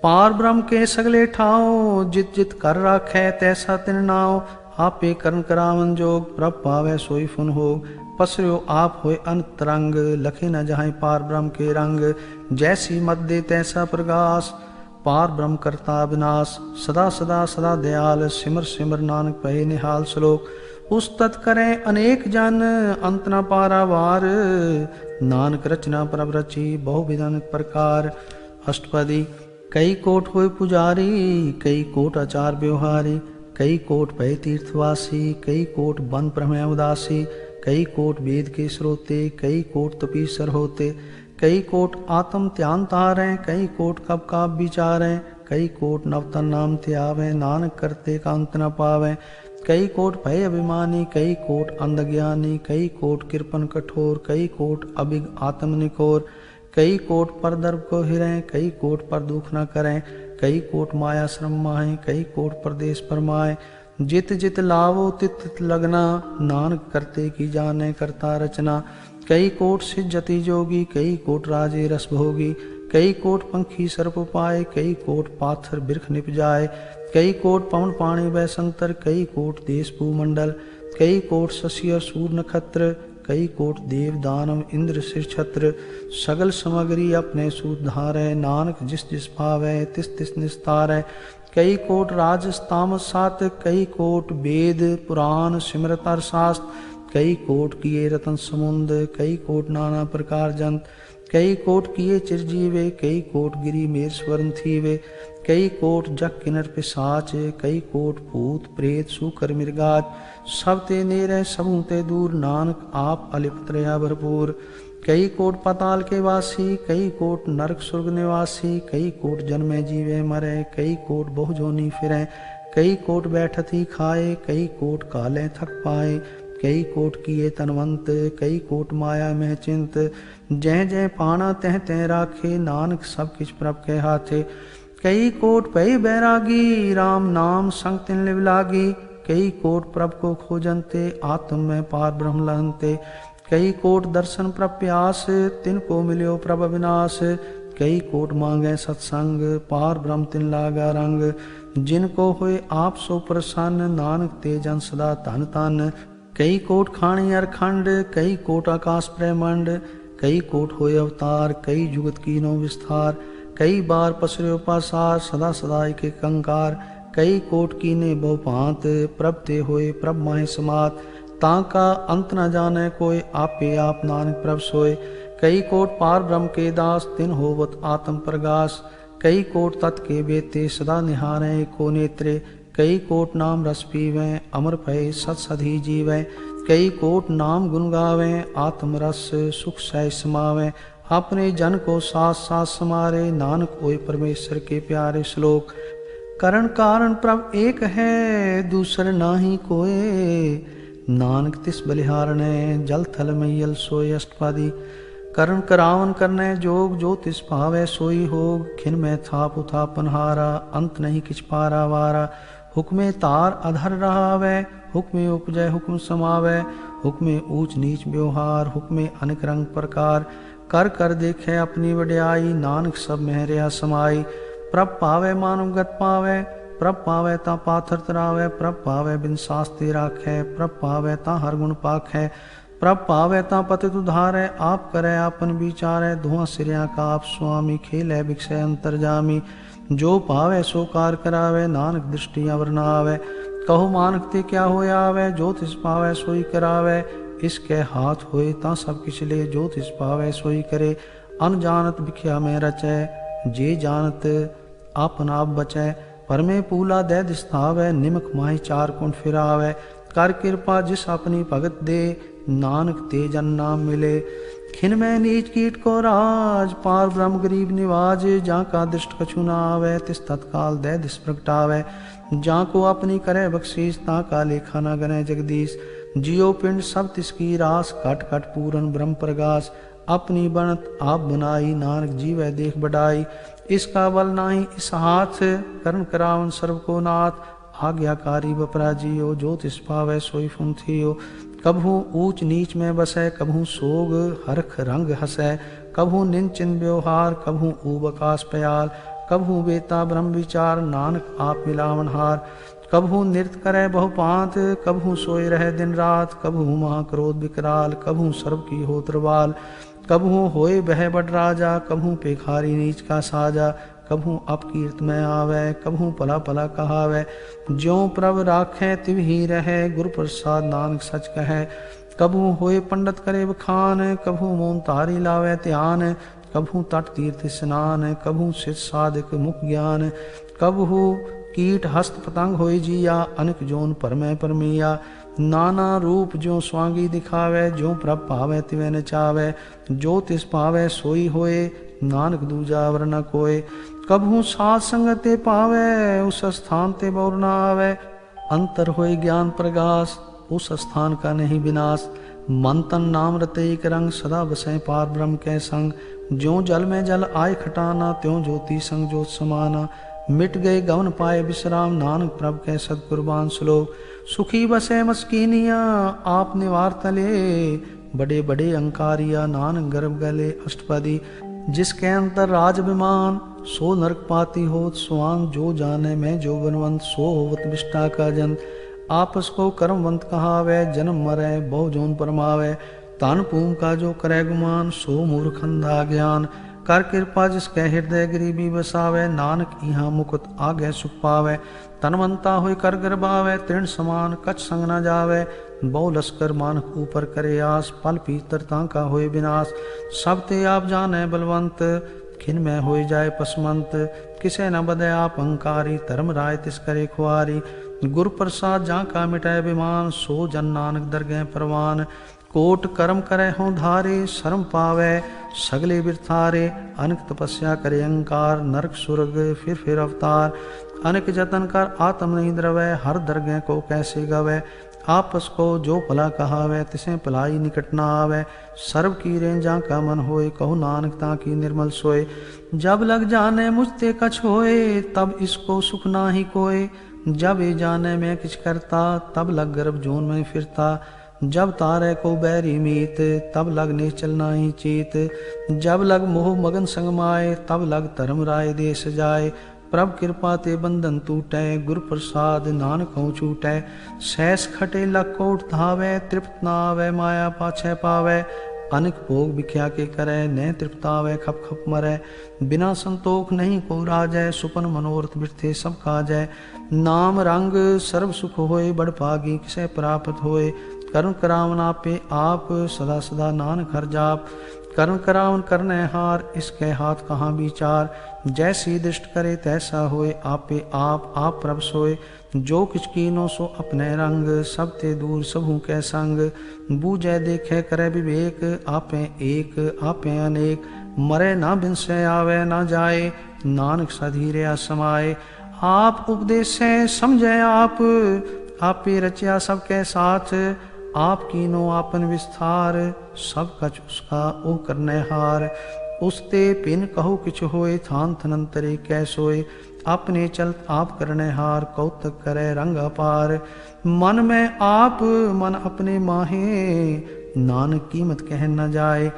पार ब्रह्म के सगले ठाओ, जित जित कर राखै तैसा तिन नाओ। आपे करण करावन जोग, प्रभ पावै सोई फुन होग। पसर्यो आप होए अंतरंग, लखे न जाहि पार ब्रह्म के रंग। जैसी मत दे तैसा प्रकाश, पार ब्रह्म करता विनाश। सदा सदा सदा दयाल, सिमर सिमर नानक पहे निहाल। श्लोक उस तत् करें अनेक जन, अंत न पारावार। नानक रचना प्रभ रची, बहु विधन प्रकार। अष्टपदी कई कोट होए पुजारी, कई कोट आचार व्यवहारी। कई कोट भय तीर्थवासी, कई कोट वन प्रमेय उदासी। कई कोट वेद के स्रोते, कई कोट तपीसर होते। कई कोट आत्म ध्यान तारें, कई कोट कब का विचारें। कई कोट नवतन नाम त्यावें, नानक करते का अंत न पावें। कई कोट भय अभिमानी, कई कोट अंधज्ञानी। कई कोट कृपन कठोर, कई कोट अभिग आत्म निकोर। कई कोट पर दर्भ को हिरें, कई कोट पर दुख न करें। कई कोट माया श्रम माहें, कई कोट परदेश परमाए। जित जित लावो तित तित लगना, नानक करते की जाने करता रचना। कई कोट सिज्जति जोगी, कई कोट राजे रस भोगी। कई कोट पंखी सर्प पाए, कई कोट पाथर बिरख निप जाए। कई कोट पवन पाणी बैसंतर, कई कोट देश भूमंडल। कई कोट शशि और सूर्य नक्षत्र, कई कोट देव दानव इंद्र सिर छत्र। सगल समग्री अपने सुधारै, नानक जिस जिस भावै तिस तिस निस्तारै। कई कोट राजस्तामस सात, कई कोट वेद पुराण सिमरत अर शास्त्र। कई कोट किए रतन समुंद, कई कोट नाना प्रकार जंत। कई कोट किए चिरजीवे, कई कोट गिरी मेर स्वर्ण थीवे। कई कोट जग किन्नर पिशाच, कई कोट भूत प्रेत सूकर मृगाज। सब ते नेरे सबू ते दूर, नानक आप अलिप्त रहा भरपूर। कई कोट पाताल के वासी, कई कोट नरक स्वर्ग निवासी। कई कोट जन्मे जीवे मरे, कई कोट बहु जोनी फिरे। कई कोट बैठत ही खाए, कई कोट काले थक पाए। कई कोट किए तनवंत, कई कोट माया में चिंत। जय जय पाना तह तह राखे, नानक सब किछ प्रभ के हाथे। कई कोट भय बैरागी, राम नाम संग तिन लिव लागी। कई कोट प्रभ को खोजनते, आत्म में पार ब्रह्म लहनते। कई कोट दर्शन प्रभ प्यास, तिनको मिल्यो प्रभ अविनाश। कई कोट मांगे सत्संग, पार ब्रह्म तिन लागा रंग। जिनको होए आप सो प्रसन्न, नानक ते जन सदा धन धन। कई कोट खाणी अरखंड, कई कोट आकाश ब्रह्मंड। कई कोट होए अवतार, कई जुगत कीनो विस्तार। कई बार पसर्यो पासार, सदा सदा एक कंकार। कई कोट कीने बहु भांत, प्रभ ते होए प्रभ माहे समात। ताका अंत न जाने कोय, आपे आप नानक प्रभ सोय। कई कोट पार ब्रह्म के दास, तिन होवत आत्म प्रगास। कई कोट तत् के बेते, सदा निहारें को नेत्रे। कई कोट नाम रस पीवें, अमर भय सत सधी जीवें। कई कोट नाम गुण गावें, आत्म रस सुख सह समावें। अपने जन को साथ साथ समारे, नानक होए परमेश्वर के प्यारे। श्लोक। करण कारण प्रभ एक है, दूसर नाही कोय। नानक तिस बलिहारणे, जल थल मैयल सोय। अष्टपदी। करण करावन करने जोग, जो तिस भावै सोई होग। खिन में थाप उथापन हारा, अंत नहीं किछ पारा वारा। हुक्मे तार अधर रहावै, हुक्मे उपजय हुक्म समावै। हुक्मे ऊंच नीच व्यवहार, हुक्मे अनेक रंग प्रकार। कर कर देखे अपनी वड्याई, नानक सब में रहा समाई। प्रभ पावे मानव गत पावे, प्रभ पावे ता पाथर तरावे। प्रभ पावे बिन शास्ति राखै, प्रभ पावे ता हर गुण पाखै। प्रभ पावे ता पतित उधारै, आप करे आपन विचारै। धुआं सिरिया का आप स्वामी, खेलै बिक्षय अंतरजामी। जो पावे सो कार करावे, नानक दृष्टि अवर न आवे। कहो मानक ते क्या होय आवे, जो तिस पावे सोई करावे। इसके हाथ होए ता सब किछ ले, जो तिस पावे सोई करे। अनजानत बिख्या में रचै, जे जानत आपन आप बचै। पर में पूला दे दिस्थावै, निमक माही चार कुंड फिरावै। कर कृपा जिस अपनी भगत दे, नानक ते जन नाम मिले। खिन में नीच कीट को राज, पार ब्रह्म गरीब निवाज। जा का दृष्ट कछु न आवे, तिस तत्काल दे दिस प्रगटावे। जा को अपनी करे बख्शीस, ता का लेखा न गने जगदीश। जियो पिंड सब तिसकी रास, कट कट पूरन ब्रह्म प्रगास। अपनी बनत आप बनाई, नानक जीवै देख बढ़ाई। इसका बल नाही इस हाथ, करण करावन सर्व को नाथ। आज्ञाकारी बपराजियो, जो तिस पावै सोई फुंथियो। कभू ऊंच नीच में बसै, कभू सोग हरख रंग हसै। कभू निंचिन व्यवहार, कभू ऊबकास प्याल। कभू बेता ब्रह्म विचार, नानक आप मिलावन हार। कभू नृत्य करे बहुपांत, कभू सोए रहे दिन रात। कभू महाक्रोध विकराल, कभू सर्व की हो त्रिवाल। कभू होए बह बड़ राजा, कभू पेखारी नीच का साजा। कभू अपकीर्त में आवे, कभू पला पला कहावे। ज्यों प्रभ राखें तिव ही रहे, गुरु प्रसाद नानक सच कहे। कभू होए पंडित करे बखान, कभू मोन तारी लावे ध्यान। कभू तट तीर्थ स्नान, कभू सिद्ध साधक मुख ज्ञान। कभू कीट हस्त पतंग होए जिया, अनेक जोन परमै परमिया। नाना रूप जो स्वांगी दिखावे, जो प्रभ पावे तिवे नचावे। जो तिस पावे सोई होए, नानक दूजा वर न कोय। कभू साध संगत ते पावे, उस स्थान ते बौर न आवे। अंतर होए ज्ञान प्रगास, उस स्थान का नहीं विनाश। मन तन नाम रते एक रंग, सदा बसें पार ब्रह्म के संग। ज्यों जल में जल आय खटाना, त्यों ज्योति संग ज्योत समाना। मिट गए गवन पाए विश्राम, नानक प्रभ के सदकुर्बान। श्लोक। सुखी बसे मस्कीनिया, आप निवार तले। बड़े बड़े अंकारिया, नानक गर्भ गले। अष्टपदी। जिसके अंतर राज विमान, सो नरक पाती होत स्वान। जो जाने में जो बनवंत, सो होवत विष्टा का जन। आपस को कर्मवंत कहावे, जन्म मरे बहु जोन परमावे। तान पूम का जो करे गुमान, सो मूर्ख अंधा ज्ञान। कर कृपा जिसके हृदय गरीबी बसावे, नानक यहाँ मुकुत आगे सुख पावे। तनवंता हुई कर गर्भावे, तृण समान कछ संग न जावे। बहु लश्कर मानक ऊपर करे आस, पल पीतर तांका होए विनाश। सब ते आप जाने बलवंत, खिन में होए जाए पसमंत। किसे न बदे आप अहंकारी, धर्म राय तिस करे खुआरी। गुरु प्रसाद जा का मिटाए विमान, सो जन नानक दरगह परवान। कोट कर्म करे हों धारे, शर्म पावे सगले बिरथारे। अनेक तपस्या करे अहंकार, नरक सुरग फिर अवतार। अनेक जतन कर आत्म नहीं द्रवै, हर दरगह को कैसे गवै। आपस को जो भला कहावे, तिसे भलाई निकट न आवे। सर्व की रेंजा का मन होए, कहो नानक ताकी निर्मल सोए। जब लग जाने मुझते कछ होए, तब इसको सुख नाही कोय। जब ये जाने में किछ करता, तब लग गर्भ जोन में फिरता। जब तारे को बैरी मीत, तब लग निश्चल नाही चीत। जब लग मोह मगन संग माए, तब लग धर्म राय देश जाए। प्रभ कृपा ते बंधन टूटै, गुरु प्रसाद नानक हों छूटै। सहस खटे लख कोट धावै, तृप्त न आवे माया पाछै पावै। अनेक भोग बिख्या के करे, न तृप्तावे खप खप मरै। बिना संतोख नहीं को राजै, सुपन मनोरथ बिरथे सब काजै। नाम रंग सर्व सुख होए, बड़ भागी किसे प्राप्त होए। करुण करावन आपे आप, सदा सदा नानक हर जाप। करुण करावन करने हार, इसके हाथ कहाँ विचार। जैसी दृष्ट करे तैसा होए, आपे आप प्रभ सोए। जो किछ कीनो सो अपने रंग, सब ते दूर सबहु कै संग। बूझे देखे करे विवेक, आपे एक आपे अनेक। मरे ना बिनसे आवे ना जाए, नानक सधीरे समाए। आप उपदेशे समझे आप, आपे रचिया सबके साथ। आप कीनो आपन विस्तार, सब कछ उसका ओ करने हार। उसते पिन कहो किछ होए, थान थनंतरे कै सोए। अपने चलत आप करने हार, कौतक करे रंग अपार। मन में आप मन अपने माहे, नानक कीमत कह न जाए।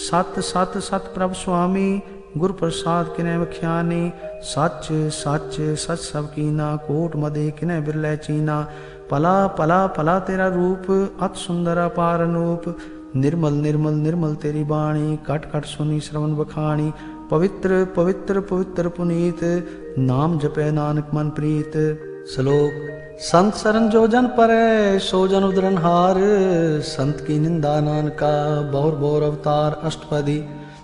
सत सत सत प्रभ स्वामी, गुर प्रसाद किने बख्यानी। सच सच सच सब कीना, कोट मदे किने बिरले चीना। पला पला पला तेरा रूप, अत सुंदर अपार अनूप। निर्मल निर्मल निर्मल तेरी बाणी, कट कट सुनी श्रवण बखाणी। पवित्र पवित्र पवित्र पुनीत, नाम जपे नानक मन प्रीत। श्लोक। संत सरन जो जन परै, सो जन उदरन हार। संत की निंदा नानका, बहुर बहुर अवतार अष्टपदी।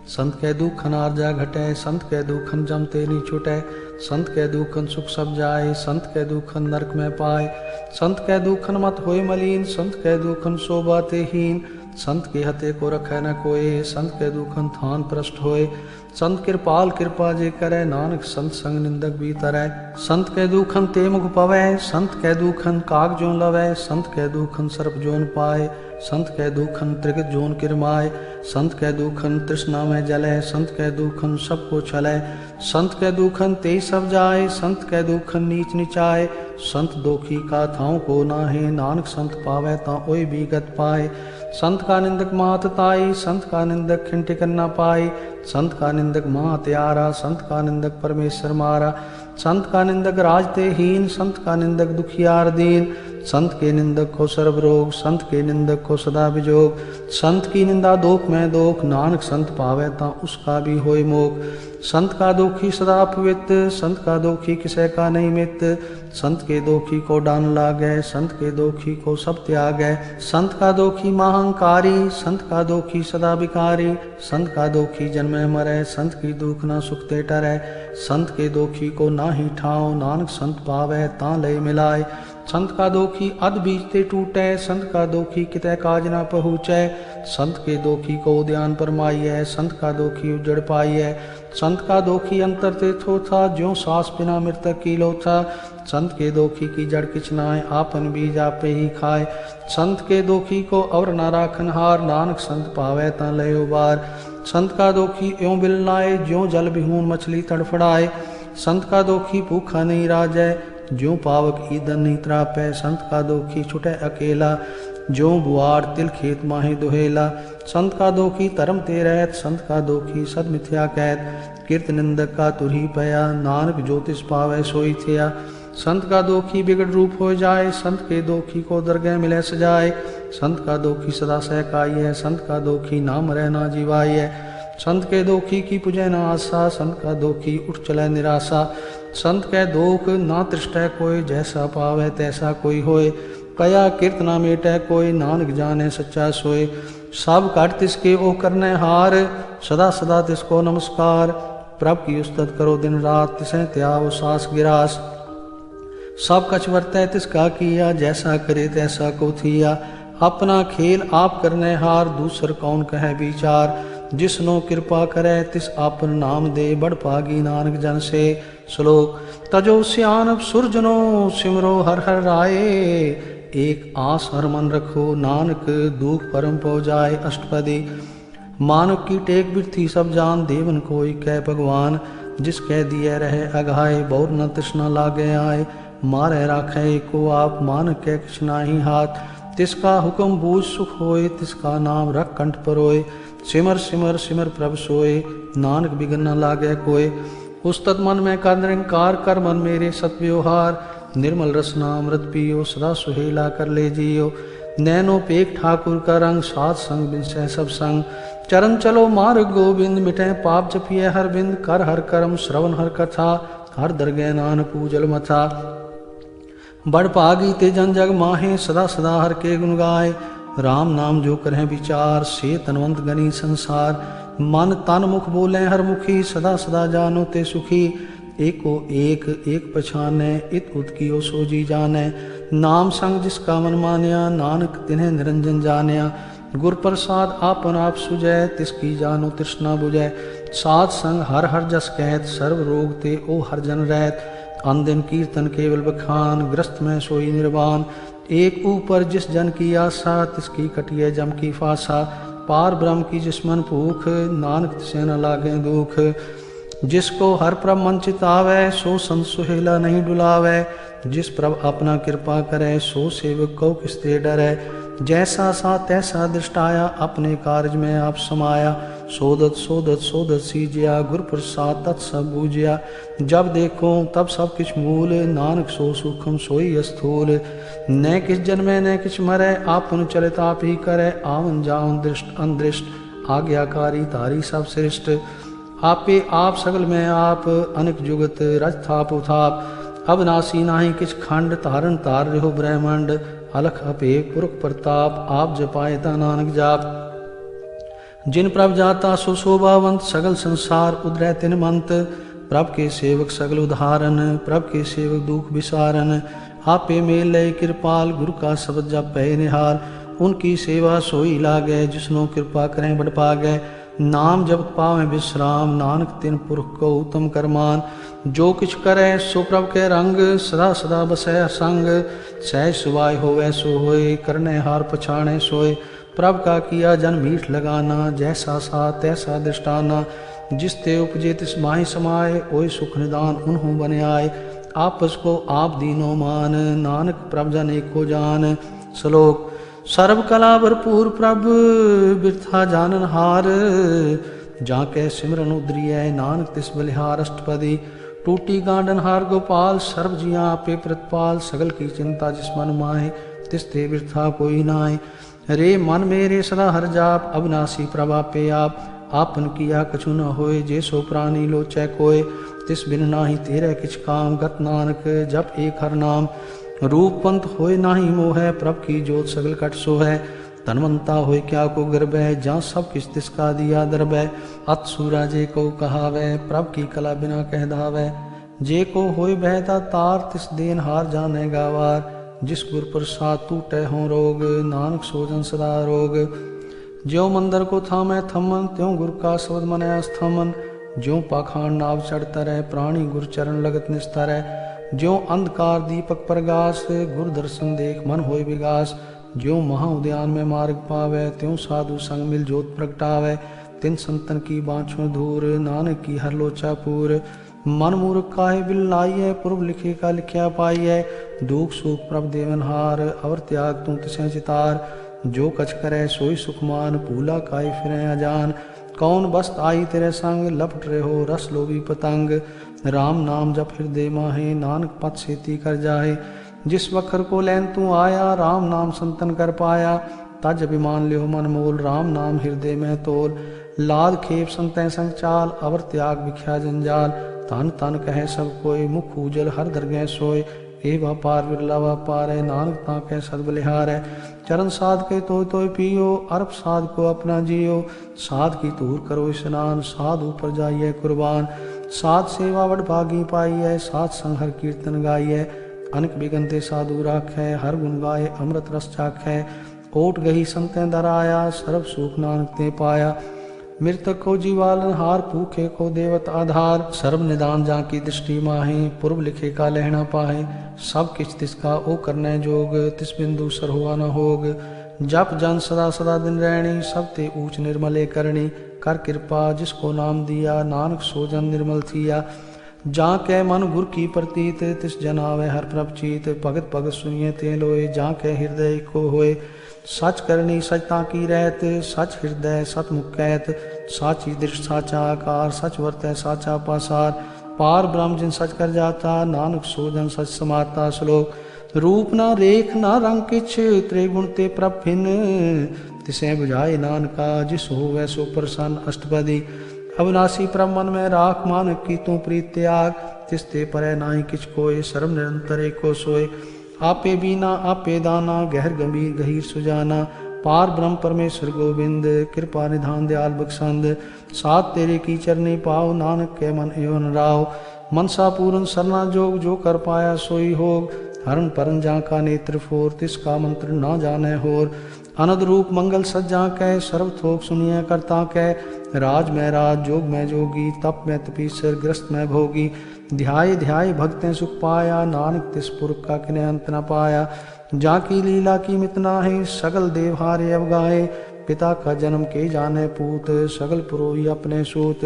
संत के दुखन आरजा घटे, संत के दुखन जमते नी छुटे। संत के दुखन सुख सब जाए, संत के दुखन नरक में पाए। संत के दुखन मत होए मलीन, संत के दुखन शोभाते हीन। संत के हते को रखे न कोय, संत के दुखन थान प्रष्ट होए। संत कृपाल कृपा जे करे, नानक संत संग निंदक भी तरय। संत के दुखन ते मुख पवै, संत के दुखन काग जो लवै। संत के दुखन सर्प जोन पाए, संत के दुखन त्रिगत जोन किरमाए। संत के दुखन तृष्णा में जले, संत के दुखन सबको छलै। संत के दुखन ते सब जाए, संत के दुखन नीच निचाए। संत दोखी का थाओ को नाहे, नानक संत पावे ता ओय भी गत पाए। संत का निंदक मात ताई, संत का निंदक खिंटिक न पाई। संत का निंदक मां त्यारा, संत का निंदक परमेश्वर मारा। संत का निंदक राजते हीन, संत का निंदक दुखियार दीन। संत के निंदक को सर्व रोग, संत के निंदक को सदा विजोग। संत की निंदा दोख में दोख, नानक संत पावे ता उसका भी होय मोख। संत का दोखी सदा पवित्र, संत का दोखी किसे का नहीं मित। संत के दोखी को डान लागे, संत के दोखी को सब त्यागे। संत का दोखी महांकारी, संत का दोखी सदा विकारी। संत का दोखी जन्मे मरे, संत की दुख ना सुखते टरे। संत के दोखी को ना ही ठाओ, नानक संत पावे ता ले मिलाए। संत का दोखी अध बीजते टूटे, संत का दोखी कितै काज ना पहुँचै। संत के दोखी को ध्यान परमाइए, संत का दोखी उजड़ पाइए। संत का दोखी अंतर ते थोथा, ज्यों सास बिना मृतक की लोथा। संत के दोखी की जड़ किछ नाय, आपन बीज आपे ही खाए। संत के दोखी को और ना राखन हार, नानक संत पावे ता लय उबार। संत का दोखी यों बिल लाए, ज्यों जल बिहून मछली तड़फड़ाए। संत का दोखी भूखा नहीं राजै, ज्यों पावक ईंधन नहीं त्रापै। संत का दोखी छुटे अकेला, ज्यों बुआड़ तिल खेत माहे दुहेला। संत का दोखी धर्म ते रहत, संत का दोखी सद मिथ्या कहत। कीर्त निंदक का तुरही पया, नानक ज्योतिष पावै सोई थिया। संत का दोखी बिगड़ रूप हो जाए, संत के दोखी को दरगह मिले सजाए। संत का दोखी सदा सहकाई है, संत का दोखी नाम रहना जीवाई है। संत के दोखी की पुजै न आशा, संत का दोखी उठ चलै निराशा। संत के दोख ना तृष्टै कोय, जैसा पावै तैसा कोई होय। कया कीर्त ना मेटै कोय, नानक जाने सच्चा सोय। सब घट तिसके ओ करने हार, सदा सदा तिसको नमस्कार। प्रभ की उस्तत करो दिन रात, तिसें त्याओ सास गिरास। सब कछ वर्तै तिसका किया, जैसा करे तैसा को थिया। अपना खेल आप करने हार, दूसर कौन कहे विचार। जिसनो कृपा करे तिस आपन नाम दे, बड़ पागी नानक जन से। श्लोक। तजो सियानप सुरजनो, सिमरो हर हर राये। एक आस हर मन रखो, नानक दुख परम पौ जाए। अष्टपदी। मानव की टेक बिरथी सब जान, देवन कोई कह भगवान। जिस कह दिए रहे अघाए, बहुर न तृष्णा लागे आए। मारे राखे को आप, मानक के किछ नाही हाथ। तिसका हुक्म बूझ सुख होए, तिसका नाम रख कंठ परोए। सिमर सिमर सिमर प्रभ सोए, नानक बिगन न लागे कोय। उस्तत मन में कर निरंकार, कर मन मेरे सत्व्यवहार। निर्मल रसना अमृत पियो, सदा सुहेला कर ले जियो। नैनो पेक ठाकुर का रंग, साध संग बिनसै सब संग। चरण चलो मार्ग गोविंद, मिटै पाप जपिए हर बिंद। कर हर कर्म श्रवण हर कथा, हर दरगह नानक पूजल मथा। बड़ भागी ते जन जग माहे, सदा सदा हर के गुण गाए। राम नाम जो करें विचार, से तनवंत गनी संसार। मन तन मुख बोले हर मुखी, सदा सदा जानो ते सुखी। एको एक एक पछाने, इत उत कियो सो जी जाने। नाम संग जिसका मन मान्या, नानक तिन्हें निरंजन जान्या। गुर प्रसाद आपन आप सुजै, तिसकी जानो तृष्णा बुझै। साध संग हर हर जस कहत, सर्व रोग ते ओ हर जन रहत। अन दिन कीर्तन केवल बखान, ग्रस्त में सोई निर्वाण। एक ऊपर जिस जन की आशा, तिसकी कटिए जम की फासा। पार ब्रह्म की जिसमन भूख, नानक तिसे न लागे दुख। जिसको हर प्रभ मन चितावै, सो संत सुहेला नहीं डुलावै। जिस प्रभ अपना कृपा करे, सो सेवक को किसते डरै। जैसा सा तैसा दृष्टाया, अपने कार्य में आप समाया। सोदत सोदत सोदत सीजिया, गुर प्रसाद तत् सब बूझिया। जब देखो तब सब किछ मूल, नानक सो सूक्ष्म सोई स्थूल। न किस जन्मे न किछ मरै, आपन चलित आप ही करे। आवन जावन दृष्ट अनदृष्ट, आज्ञाकारी तारी सब श्रेष्ठ। आपे आप सगल में आप, अनेक जुगत रज थाप उथाप। अविनाशी नाही किछ खंड, तारण तार रहो ब्रह्मंड। अलख अपे पुरख प्रताप, आप जपाए ता नानक जाप। जिन प्रभ जाता सो शोभावंत, सगल संसार उदरै तिन मंत। प्रभ के सेवक सगल उदाहरण, प्रभ के सेवक दुख विसारन। आपे मेल लय कृपाल, गुरु का शब्द जप पै निहाल। उनकी सेवा सोई लागे, जिसनो कृपा करें बड़ पागे। नाम जप पावें विश्राम, नानक तिन पुरख को उत्तम करमान। जो किछ करे सो प्रभ के रंग, सदा सदा बसै संग। सहज सुभाय होवै सो होय, करने हार पछाणे सोय। प्रभ का किया जन मीठ लगाना, जैसा सा तैसा दृष्टाना। जिस ते उपजे तिस माहि समाये, ओय सुख निदान उन्हों बने आए। आपस को आप दीनो मान, नानक प्रभ जन एको जान। श्लोक। सर्व कला भरपूर प्रभ, बिरथा जानन हार। जाके सिमरन उद्रिय, नानक तिस बलिहार अष्टपदी। टूटी गांडन हार गोपाल, सर्व जिया पे प्रतिपाल। सगल की चिंता जिस मन माहे, तिस ते बिरथा कोई नाय। रे मन मेरे सदा हर जाप, अविनाशी प्रभा पे आप। आपन किया कछु न होए, जे सो प्राणी लोचै कोय। तिस बिन नाही तेरे किछ काम, गत नानक जप एक हर नाम। रूप पंत होए नाही मोह, प्रभ की जोत सगल कट सो है। धनवंता होए क्या को गर्भ है, जहाँ सब किस तिसका दिया दरब है। अत सूरा जे को कहावै, प्रभ की कला बिना कह धावै। जे को होए बहता तार, तिस देन हार जाने गावार। जिस गुर प्रसाद टूटे हों रोग, नानक सोजन सदा रोग। ज्यों मंदिर को थामै थमन, त्यों गुर का शब्द मन अस्थमन। ज्यों पाखांड नाव चढ़ता रहे, प्राणी गुर चरण लगत निस्तर है। ज्यों अंधकार दीपक प्रगास, गुर दर्शन देख मन होय विगास। ज्यों महा उद्यान में मार्ग पावे, त्यों साधु संग मिल जोत प्रगटावे। तिन संतन की बाँछों धूर, नानक की हर लोचा पूर। मन मूर्ख काहे बिल लाइए, पूर्व लिखे का लिखया पाइए। दुख सुख प्रभ देवनहार, अवर त्याग तू तिसें चितार। जो कछ करे सोई सुखमान, भूला काई फिरें अजान। कौन बस्त आई तेरे संग, लपट रहे हो रस लोभी पतंग। राम नाम जप हृदय माहे, नानक पथ सेती कर जाहे। जिस वखर को लैन तू आया, राम नाम संतन कर पाया। तज अभिमान लियो मन मोल, राम नाम हृदय में तोल। लाद खेप संतै संग चाल, अवर त्याग बिख्या जंजाल। तन तन कहे सब कोई, मुख उजल हर दरगह सोय। ए व्यापार बिरला व्यापार है, नानक ताके सद बलिहार है। चरण साध के तोय पियो, अरब साध को अपना जियो। साध की तूर करो स्नान, साध ऊपर जाइए कुर्बान। साध सेवा वड भागी पाइए, साध संग हर कीर्तन गाइए। अनेक बिगनते साधु राखै, हर गुण गाए अमृत रस चाखै। ओट गही संतें दर आया, सर्व सुख नानक ते पाया। मृतक को जीवालन हार, भूखे को देवत आधार। सर्व निदान जा की दृष्टि माहे, पूर्व लिखे का लहना पाहे। सब किछ तिसका ओ करने जोग, तिस बिंदु सर हुआ न होग। जप जन सदा सदा दिन रहनी, सब ते ऊंच निर्मले करनी। कर कृपा जिसको नाम दिया, नानक सो जन निर्मल थिया। जा कै मन गुर की प्रतीत, तिस जन आवे हर प्रभ चीत। भगत भगत सुनिए ते लोए, जा कै हृदय को होए। सच करनी सचता की रहत, सच हृदय सत मुख कहत। साची दृष्ट साचा आकार, सच वर्तै साचा पासार। पार ब्रह्म जिन सच कर जाता, नानक सो जन सच समाता। श्लोक। रूप ना रेख ना रंग किछ, त्रिगुण ते प्रभ भिन्न। तिसें बुझाए नानका, जिस होवै सो प्रसन्न अष्टपदी। अविनाशी प्रभ मन में राख, मानक की तू प्रीत त्याग। तिसते परै नाहि किछ कोय, सर्व निरंतर एको सोय। आपे बीना आपे दाना, गहर गंभीर गहीर सुजाना। पार ब्रह्म परमेश्वर गोविंद, कृपा निधान दयाल बख्शंद। साथ तेरे की चरनी पाओ, नानक के मन एवं राव। मनसा पूरन सरना जोग, जो कर पाया सोई होग। हरण परन जा का नेत्र फोर, तिसका मंत्र ना जाने होर। अनद रूप मंगल सज्जा कै, सर्व थोक सुनिए करता कै। राज में राज, जोग में जोगी, तप में तपीसर, ग्रस्त में भोगी। ध्याय ध्याय भक्तें सुख पाया, नानक तिस पुरख का किन्हें अंत न पाया। जाकी लीला की मितना है, सगल देव हारे अवगाहे। पिता का जन्म के जाने पूत, सगल पुरोही अपने सूत।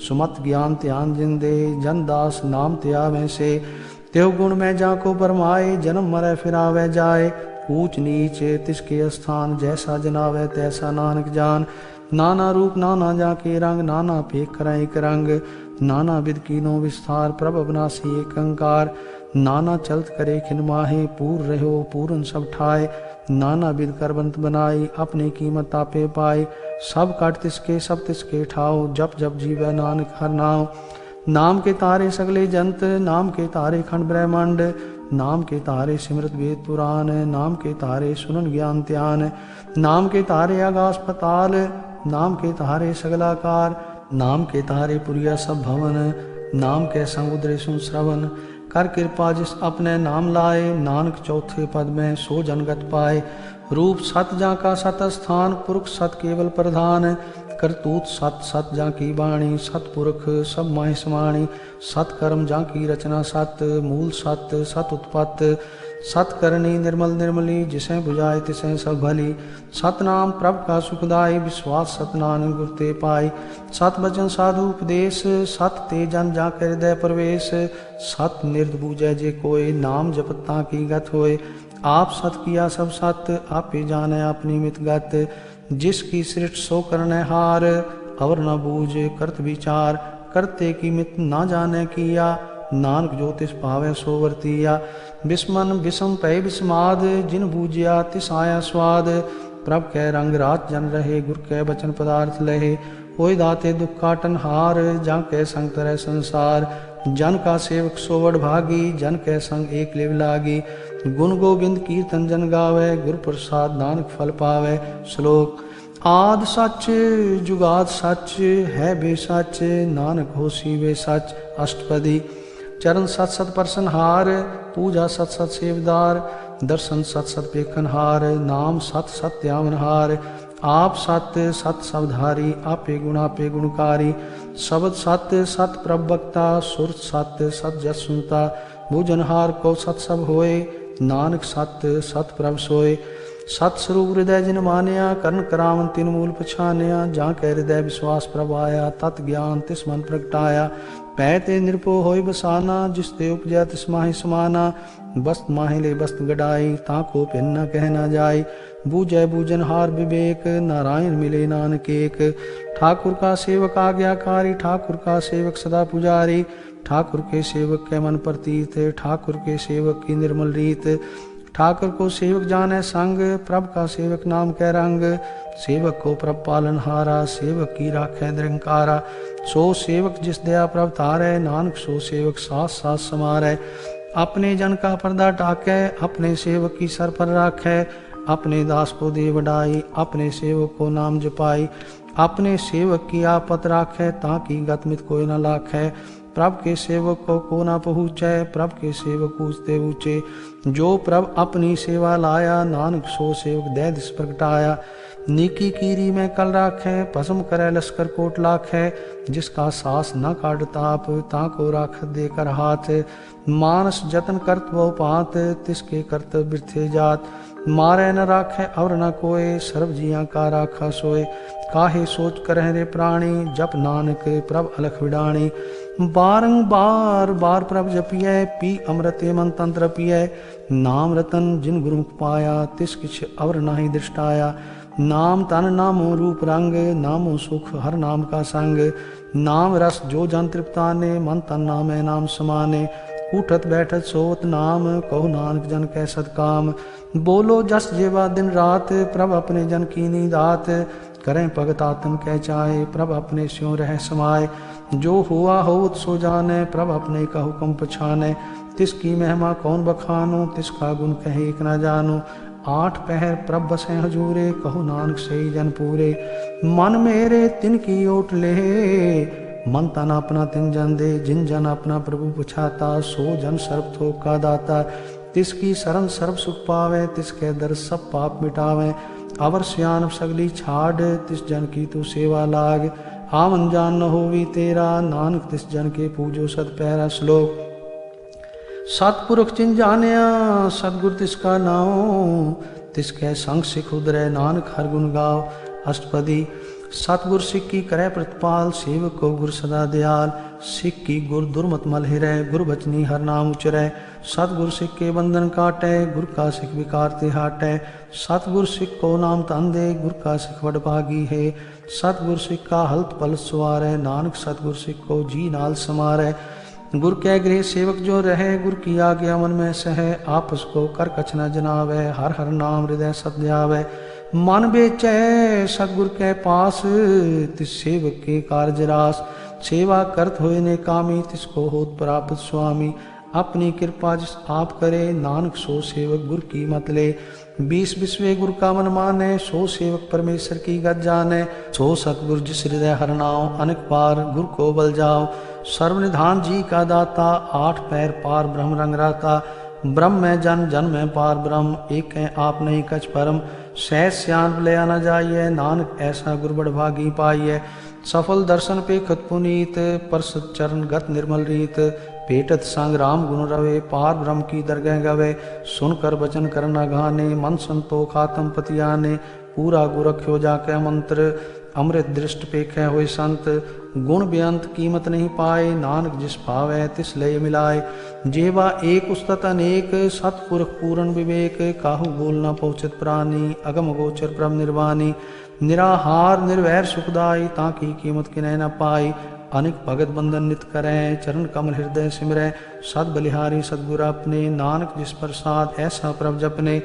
सुमत ज्ञान त्यान जिंदे, जन दास नाम त्यावें से। त्यों गुण में जाको बरमाए, जन्म मरे फिरावे जाए। ऊंच नीच तिसके स्थान, जैसा जनावे तैसा नानक जान। नाना रूप नाना जाके रंग, नाना पेख कराए एक रंग। नाना विध कीनो विस्तार, प्रभ अविनाशी एक अंकार। नाना चलत करे खिन माहे, पूर रहो पूरन सब ठाए। नाना विध करबंत बनाई, अपने कीमत आपे पाए। सब काट तिसके सब तिसके ठाओ, जप जप जीवै नानक हर नाम। नाम के तारे सगले जंत, नाम के तारे खंड ब्रह्मांड। नाम के तारे सिमरत वेद पुराण, नाम के तारे सुनन ज्ञान ध्यान। नाम के तारे आकाश पताल, नाम के तारे सगलाकार। नाम के तारे पुरिया सब भवन, नाम के समुद्र सुन श्रवण। कर कृपा जिस अपने नाम लाए, नानक चौथे पद में सो जनगत पाए। रूप सत जा का सत स्थान, पुरख सत केवल प्रधान। करतूत सत सत जा की बाणी, सतपुरख सब माहि समाणी। सत कर्म जा की रचना सत, मूल सत सत उत्पत्त। सत करनी निर्मल निर्मली, जिसे बुझाए तिसे सब भली। सतनाम प्रभ का सुखदाई, विश्वास सतनाम गुर ते पाई। सत बचन साधु उपदेश, सत ते जन जा कर हृदय प्रवेश। सत निर्द बूझे जे कोय, नाम जपता की गत होए। आप सत किया सब सत, आपे जाने अपनी मित गत। जिसकी सृष्ट सो करने हार, और न बूझ करत विचार। करते की मित ना जाने किया, नानक जो तिस पावे सो वर्तिया। बिस्मन बिसम पै बिस्माद, जिन बूझिया तिस आया स्वाद। प्रभ कै रंग रात जन रहे, गुर कै बचन पदार्थ लहे। होय दाते दुख काटन हार, जाके संग तरह संसार। जन का सेवक सोवड भागी, जन कै संग एक लिव लागी। गुण गोविंद कीर्तन जन गावे, गुर प्रसाद नानक फल पावे। श्लोक। आद सच जुगाद सच, है बे सच, नानक होसी वे सच। अष्टपदी। चरण सत सत परसन हार, पूजा सत सत सेवदार। दर्शन सत सत पेखन हार, नाम सत सत त्यावन हार। आप सत सत सबधारी, आपे गुण आपे गुणकारी। शब्द सत सत प्रवक्ता, सुर सत सत जस सुनता। भुजनहार को सत सब होए, नानक सत सत प्रभ सोए। सत स्वरूप हृदय जिन मानिया, करण करावन तिन मूल पछानिया। जा के हृदय विश्वास प्रभ आया, तत् ज्ञान तिस मन प्रगटाया। पैते निरपो होय बसाना, जिसते उपजया तिस माहि समाना। बस्त माहि ले बस्त गडाई, ताको भिन्न न कहना जाय। बूझै बूझनहार विवेक, नारायण मिले नानक एक। ठाकुर का सेवक आज्ञाकारी, ठाकुर का सेवक सदा पुजारी। ठाकुर के सेवक के मन प्रतीत, ठाकुर के सेवक की निर्मल रीत। ठाकुर को सेवक जाने संग, प्रभ का सेवक नाम कै रंग। सेवक को प्रभ पालन हारा, सेवक की राखै निरंकारा। सो सेवक जिस दया प्रभ तारै, नानक सो सेवक सास सास समारै। अपने जन का पर्दा टाकै, अपने सेवक की सर पर राखै। अपने दास को दे वडाई, अपने सेवक को नाम जपाई। अपने सेवक की आपत राखै, ताकि गतमित कोई न लाखै। प्रभ के सेवक को ना पहुँचै, प्रभ के सेवक ऊँचते ऊँचे। जो प्रभ अपनी सेवा लाया, नानक सो सेवक दे दिस प्रगटाया। नीकी कीरी में कल राखै, भस्म करे लश्कर कोट लाखै। जिसका सास न काट ताप, ताको राख देकर हाथ। मानस जतन करत बहु पात, तिसके कर्तव्य बिरथे जात। मारे न राखे और न कोय, सर्व जिया का राखा सोए। काहे सोच करह रे प्राणी, जप नानक प्रभ अलख विडाणी। बारंबार बार प्रभ जपियै, पी अमृत मन तंत्र पियै। नाम रतन जिन गुरुमुख पाया, तिस किछ और नाही दृष्टाया। नाम तन नामो रूप रंग, नामो सुख हर नाम का संग। नाम रस जो जन तृप्ताने, मन तन नामे नाम समाने। उठत बैठत सोत नाम, कहो नानक जन कै सदकाम। बोलो जस जेवा दिन रात, प्रभ अपने जन की दात। करें भगत आत्म कै चाहे, प्रभ अपने स्यों रह समाए। जो हुआ होत सो जाने, प्रभ अपने का हुक्म पछाने। तिसकी महिमा कौन बखानो, तिसका गुण कहे एक न जानो। आठ पहर प्रभ बसें हजूरे, कहो नानक सही जन पूरे। मन मेरे तिनकी ओट ले, मन तन अपना तिन जन दे। जिन जन अपना प्रभु पुछाता, सो जन सर्व थोक का दाता। तिसकी शरण सर्व सुख पावे, तिसके दर सब पाप मिटावे। अवर सियान सगली छाड़, तिस जन की तू सेवा लाग। आमन जान न होवी तेरा, नानक तिस जन के पूजो सत पैरा। श्लोक। सतपुरख चिन जानिया, सतगुर तिसका नाओ। तिसके संग सिख उदरै, नानक हर गुण गाओ। अष्टपदी। सतगुर सिख की करे प्रतिपाल, सेवक को गुर सदा दयाल। सिख की गुर दुर्मत मल हिरै, गुर बचनी हर नाम उचरै। सतगुर सिख के बंधन काटै, गुर का सिख विकार ते हाटै। सतगुर सिख को नाम तन दे, गुर का सिख वड भागी है। सतगुर सिख का हल्त पल सवारै, नानक सतगुर सिख को जी नाल समारै। गुर कै गृह सेवक जो रहे, गुर की आज्ञा मन में सह। आपस को कर कछ न जनावै, हर हर नाम हृदय सत ध्यावै। मन बेचै सतगुर के पास, तिस सेवक के कार्य रास। सेवा करत होए ने कामी, तिसको होत प्राप्त स्वामी। अपनी कृपा जिस आप करे, नानक सो सेवक गुर की मत ले। 20 बिस्वे गुर का मन माने, सो सेवक परमेश्वर की गत जाने। सो सतगुर जिस हृदय हर नाओ, अनेक बार गुर को बल जाओ। सर्वनिधान जी का दाता, 8 पैर पार ब्रह्म रंग राता। ब्रह्म में जन, जन में पार ब्रह्म, एक है आप नहीं कछ परम। सहज स्यान भुलया न जाइए, नानक ऐसा गुर बड़ भागी पाइए। सफल दर्शन पे खत पुनीत, परसत चरण गत निर्मल रीत। पेटत संग राम गुण रवे, पार ब्रह्म की दरगह गवे। सुनकर वचन करना गाने, मन संतोख आत्म पति आने। पूरा गुर रख्यो जाके मंत्र, अमृत दृष्ट पेखे होए संत। गुण बेअंत कीमत नहीं पाए, नानक जिस पावै तिस लय मिलाए। जेवा एक उस्तत अनेक, सतपुरख पूर्ण विवेक। काहू बोल न पहुँचत प्राणी, अगम गोचर परम निर्वाणी। निराहार निर्वैर सुखदाई, ताकी कीमत किनै न पाई। अनेक भगत बंधन नित करें, चरण कमल हृदय सिमरै। सद बलिहारी सतगुर अपने, नानक जिस प्रसाद ऐसा प्रभ जपने।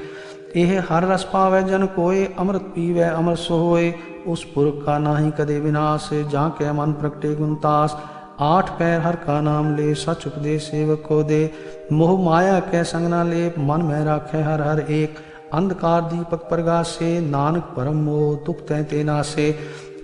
एह हर रस पावै जन कोय, अमृत पीवै अमर सोय। उस पुरख का नाही कदे विनाश, जाके मन प्रगटे गुणतास। 8 पैर हर का नाम ले, सच उपदेश सेवक को दे। मोह माया कै संग न ले, मन में राखे हर हर एक। अंधकार दीपक प्रगासे, नानक परम मोह दुख तै ते नासे।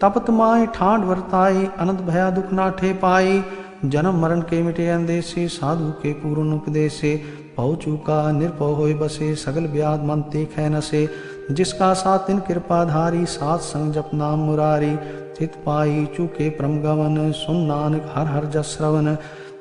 तपत माय ठाठ वर्ताई, अनंत भया दुख नाठे पाई। जन्म मरण के मिटे अंदेसे, साधु के पूर्ण उपदेसे। पौ चूका निर्भव होय बसे, सगल व्याध मन देखे नसे। जिसका साथ तिन कृपाधारी, साथ संग जप नाम मुरारी। चित पाई चूके परम गमन, सुन नानक हर हर जस श्रवण।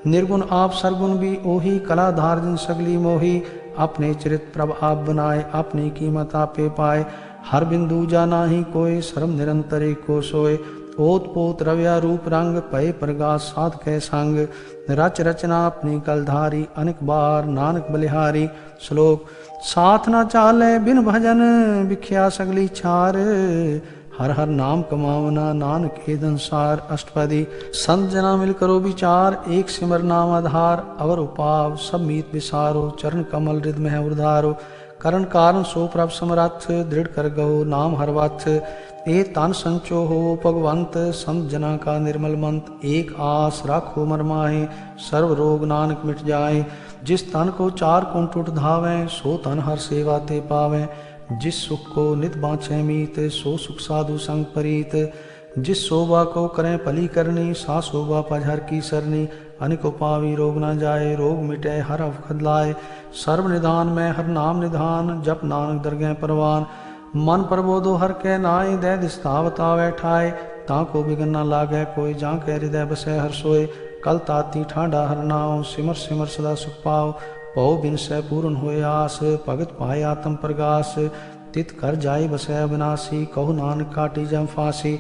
निर्गुण आप सरगुण भी ओही, कलाधार जिन सगली मोही। अपने चरित प्रभ आप बनाए, अपनी कीमत आपे पाए। हर बिंदु जाना ही कोय, सर्व निरंतर एको सोय। ओत पोत रव्या रूप रंग, पय प्रगास साध कै संग। रच रचना अपनी कलधारी, अनेक बार नानक बलिहारी। श्लोक। साथ न चाले बिन भजन, बिख्या सगली छार। हर हर नाम कमावना, नानक ए संसार। अष्टपदी। संत जना मिल करो विचार, एक सिमर नाम आधार। अवर उपाव सब मीत विसारो, चरण कमल हृद में उधारो। करण कारण सो प्रभ समरथ, दृढ़ कर गहो नाम हर वथ। ए तन संचो हो भगवंत, संत जना का निर्मल मंत। एक आस राखो मर माहे, सर्व रोग नानक मिट जाए। जिस तन को 4 कुंठ उठ धावें, सो तन हर सेवा ते पावें। जिस सुख को नित बाँछे मीत, सो सुख साधु संग परीत। जिस शोभा को करें पली करनी, सा शोभा पजहर की सरनी। अनेको पावी रोग न जाए, रोग मिटे हर अवखद लाए। सर्व निधान में हर नाम निधान, जप नानक दरगह परवान। मन प्रबोधो हर के नाय, दे दिस्तावता बैठाए। ताको बिगन न लागे कोई, जाके हृदय बसे हर सोए। कल ताती ठांडा हर नाव, सिमर सिमर सदा सुख पाओ। पौ बिन से पूर्ण होए आस, भगत पाए आत्म प्रगास। तित कर जाय बसे अविनाशी, कहु नानक काटी जम फांसी।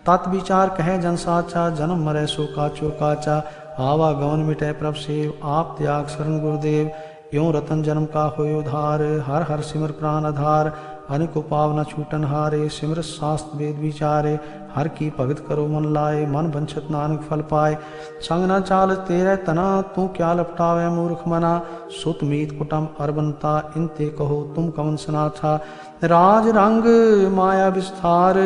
तत् विचार कहे जन साचा, जन्म मरे सो काचो काचा। आवागमन मिटे प्रभ सेव, आप त्याग शरण गुरुदेव। यों रतन जन्म का होय उधार, हर हर सिमर प्राण आधार। अनेको पाव न छूटन हारे, सिमर शास्त्र वेद विचारे। हर की भगत करो मन लाए, मन बंछत नानक फल पाए। संग न चाल तेरे तना, तू क्या लपटावे मूर्ख मना। सुत मीत कुटम अरबनता, इनते कहो तुम कवन सनाथा। राज रंग माया विस्तार,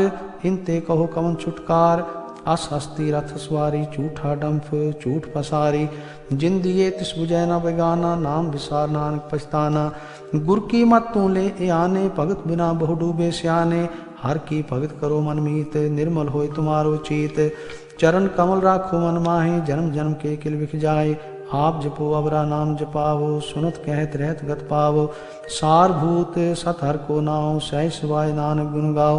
इनते कहो कवन छुटकार। अस हस्ती रथ सवारी झूठा डंफ झूठ पसारी। जिन दिए तिस बुझै न बेगाना नाम विसार नानक पछताना। गुर की मत तू ले ए आने भगत बिना बहु डूबे स्याने। हर की भगत करो मन मीत निर्मल होय तुम्हारो चीत। चरण कमल राखो मन माहे जन्म जन्म के किल बिख जाए। आप जपो अबरा नाम जपावो सुनत कहत रहत गत पावो। सारभूत सत हर को नाव सह सिवाय नानक गुण गाओ।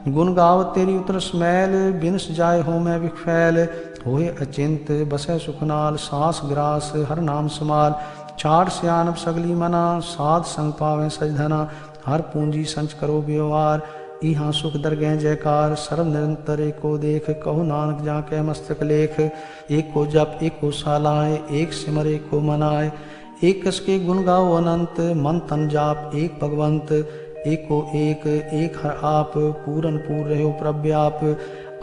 गुण गाव तेरी उतरस मैल बिनस जाय हो मैं विखैल। होए अचिंत बसै सुखनाल सास ग्रास हर नाम समाल। छाड़ सियानप सगली मना साध संग पावें सजधना। हर पूंजी संच करो व्यवहार इहाँ सुख दरगह जयकार। सर्व निरंतर एको देख कहो नानक जाके मस्तक लेख। एक को जप एक को सालाए एक सिमर एक को मनाए। एक कस के गुण गाओ अनंत मन तन जाप एक भगवंत। एको एक हर आप पूरन पूर रहो प्रव्याप।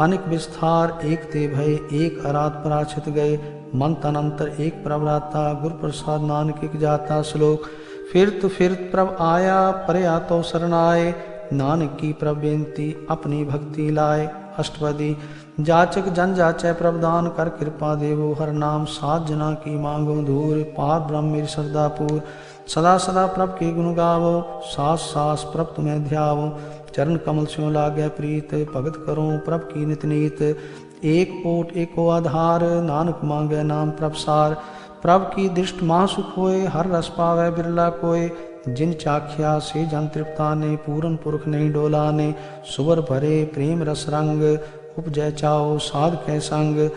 अनेक विस्तार एक ते भय एक अरात पराछित गए। मन तन अंतर एक प्रभराता गुर प्रसाद नानक एक जाता। श्लोक फिरत प्रभ आया परया तो शरणाए। नानक की प्रभ बेनती अपनी भक्ति लाए। अष्टपदी जाचक जन जाचै प्रभदान कर कृपा देवो हर नाम। सात जना की मांगो दूर पार ब्रह्म मेरी सरदापुर। सदा सदा प्रभ के गुण गावो सास सास प्रभ तुम्हें ध्यावो। चरण कमल स्यों लागे प्रीत भगत करो प्रभ की नित नीत। एक ओट एको आधार नानक मांगे नाम प्रभ सार। प्रभ की दृष्ट महासुख होए हर रस पावे बिरला कोय। जिन चाख्या से जन तृप्ताने पूरन पुरख नहीं डोलाने। सुवर भरे प्रेम रस रंग उपजय चाओ साध कै संग।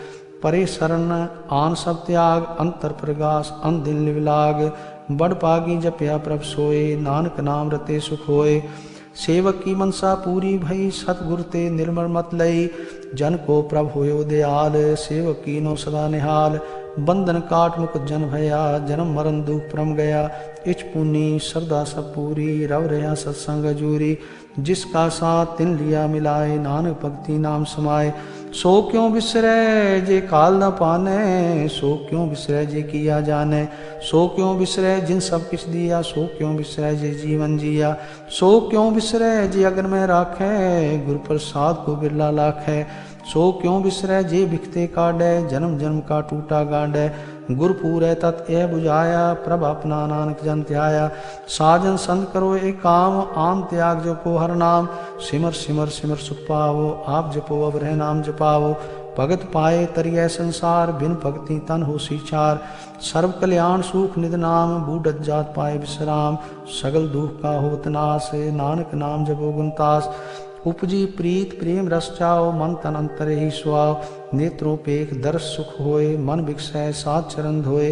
परे शरण आन सब त्याग अंतर प्रगास अन दिन लिवलाग। बड़ पागी जपया प्रभ सोए नानक नाम रते सुख होए। सेवक की मनसा पूरी भई सतगुर ते निर्मल मत लई। जन को प्रभ होयो दयाल सेवक कीनो सदा निहाल। बंधन काट मुकुट जन भया जन्म मरण दुख परम गया। इच पुनी श्रद्धा सब पूरी रव रहा सत्संग जूरी। जिसका साथ तिन लिया मिलाए नानक भक्ति नाम समाए। सो क्यों बिसरे जे काल न पाने सो क्यों बिसरे जे किया जाने। सो क्यों बिसरे जिन सब किछ दिया सो क्यों बिसरे जे जीवन जिया। सो क्यों बिसरे जे अग्न में राखे गुरु प्रसाद को बिरला लाखे। सो क्यों बिसरे जे भिखते काटे जन्म जन्म का टूटा गांडे। गुरपुर तत् ए बुझाया प्रभ अपना नानक जन त्याया। साजन संत करो एक काम आम त्याग जपो हर नाम। सिमर सिमर सिमर सुख पावो आप जपो अब रह नाम जपावो। भगत पाए तरिय संसार बिन भक्ति तन हो सीचार। सर्व कल्याण सुख निध नाम बूढ़त जात पाए विश्राम। सगल दुख का होत नाश नानक नाम जपो गुणतास। उपजी प्रीत प्रेम रस चाओ मन तन अंतर ही स्वाओ। नेत्रों पेख दर्श सुख होए मन विकसै सात चरण धोए।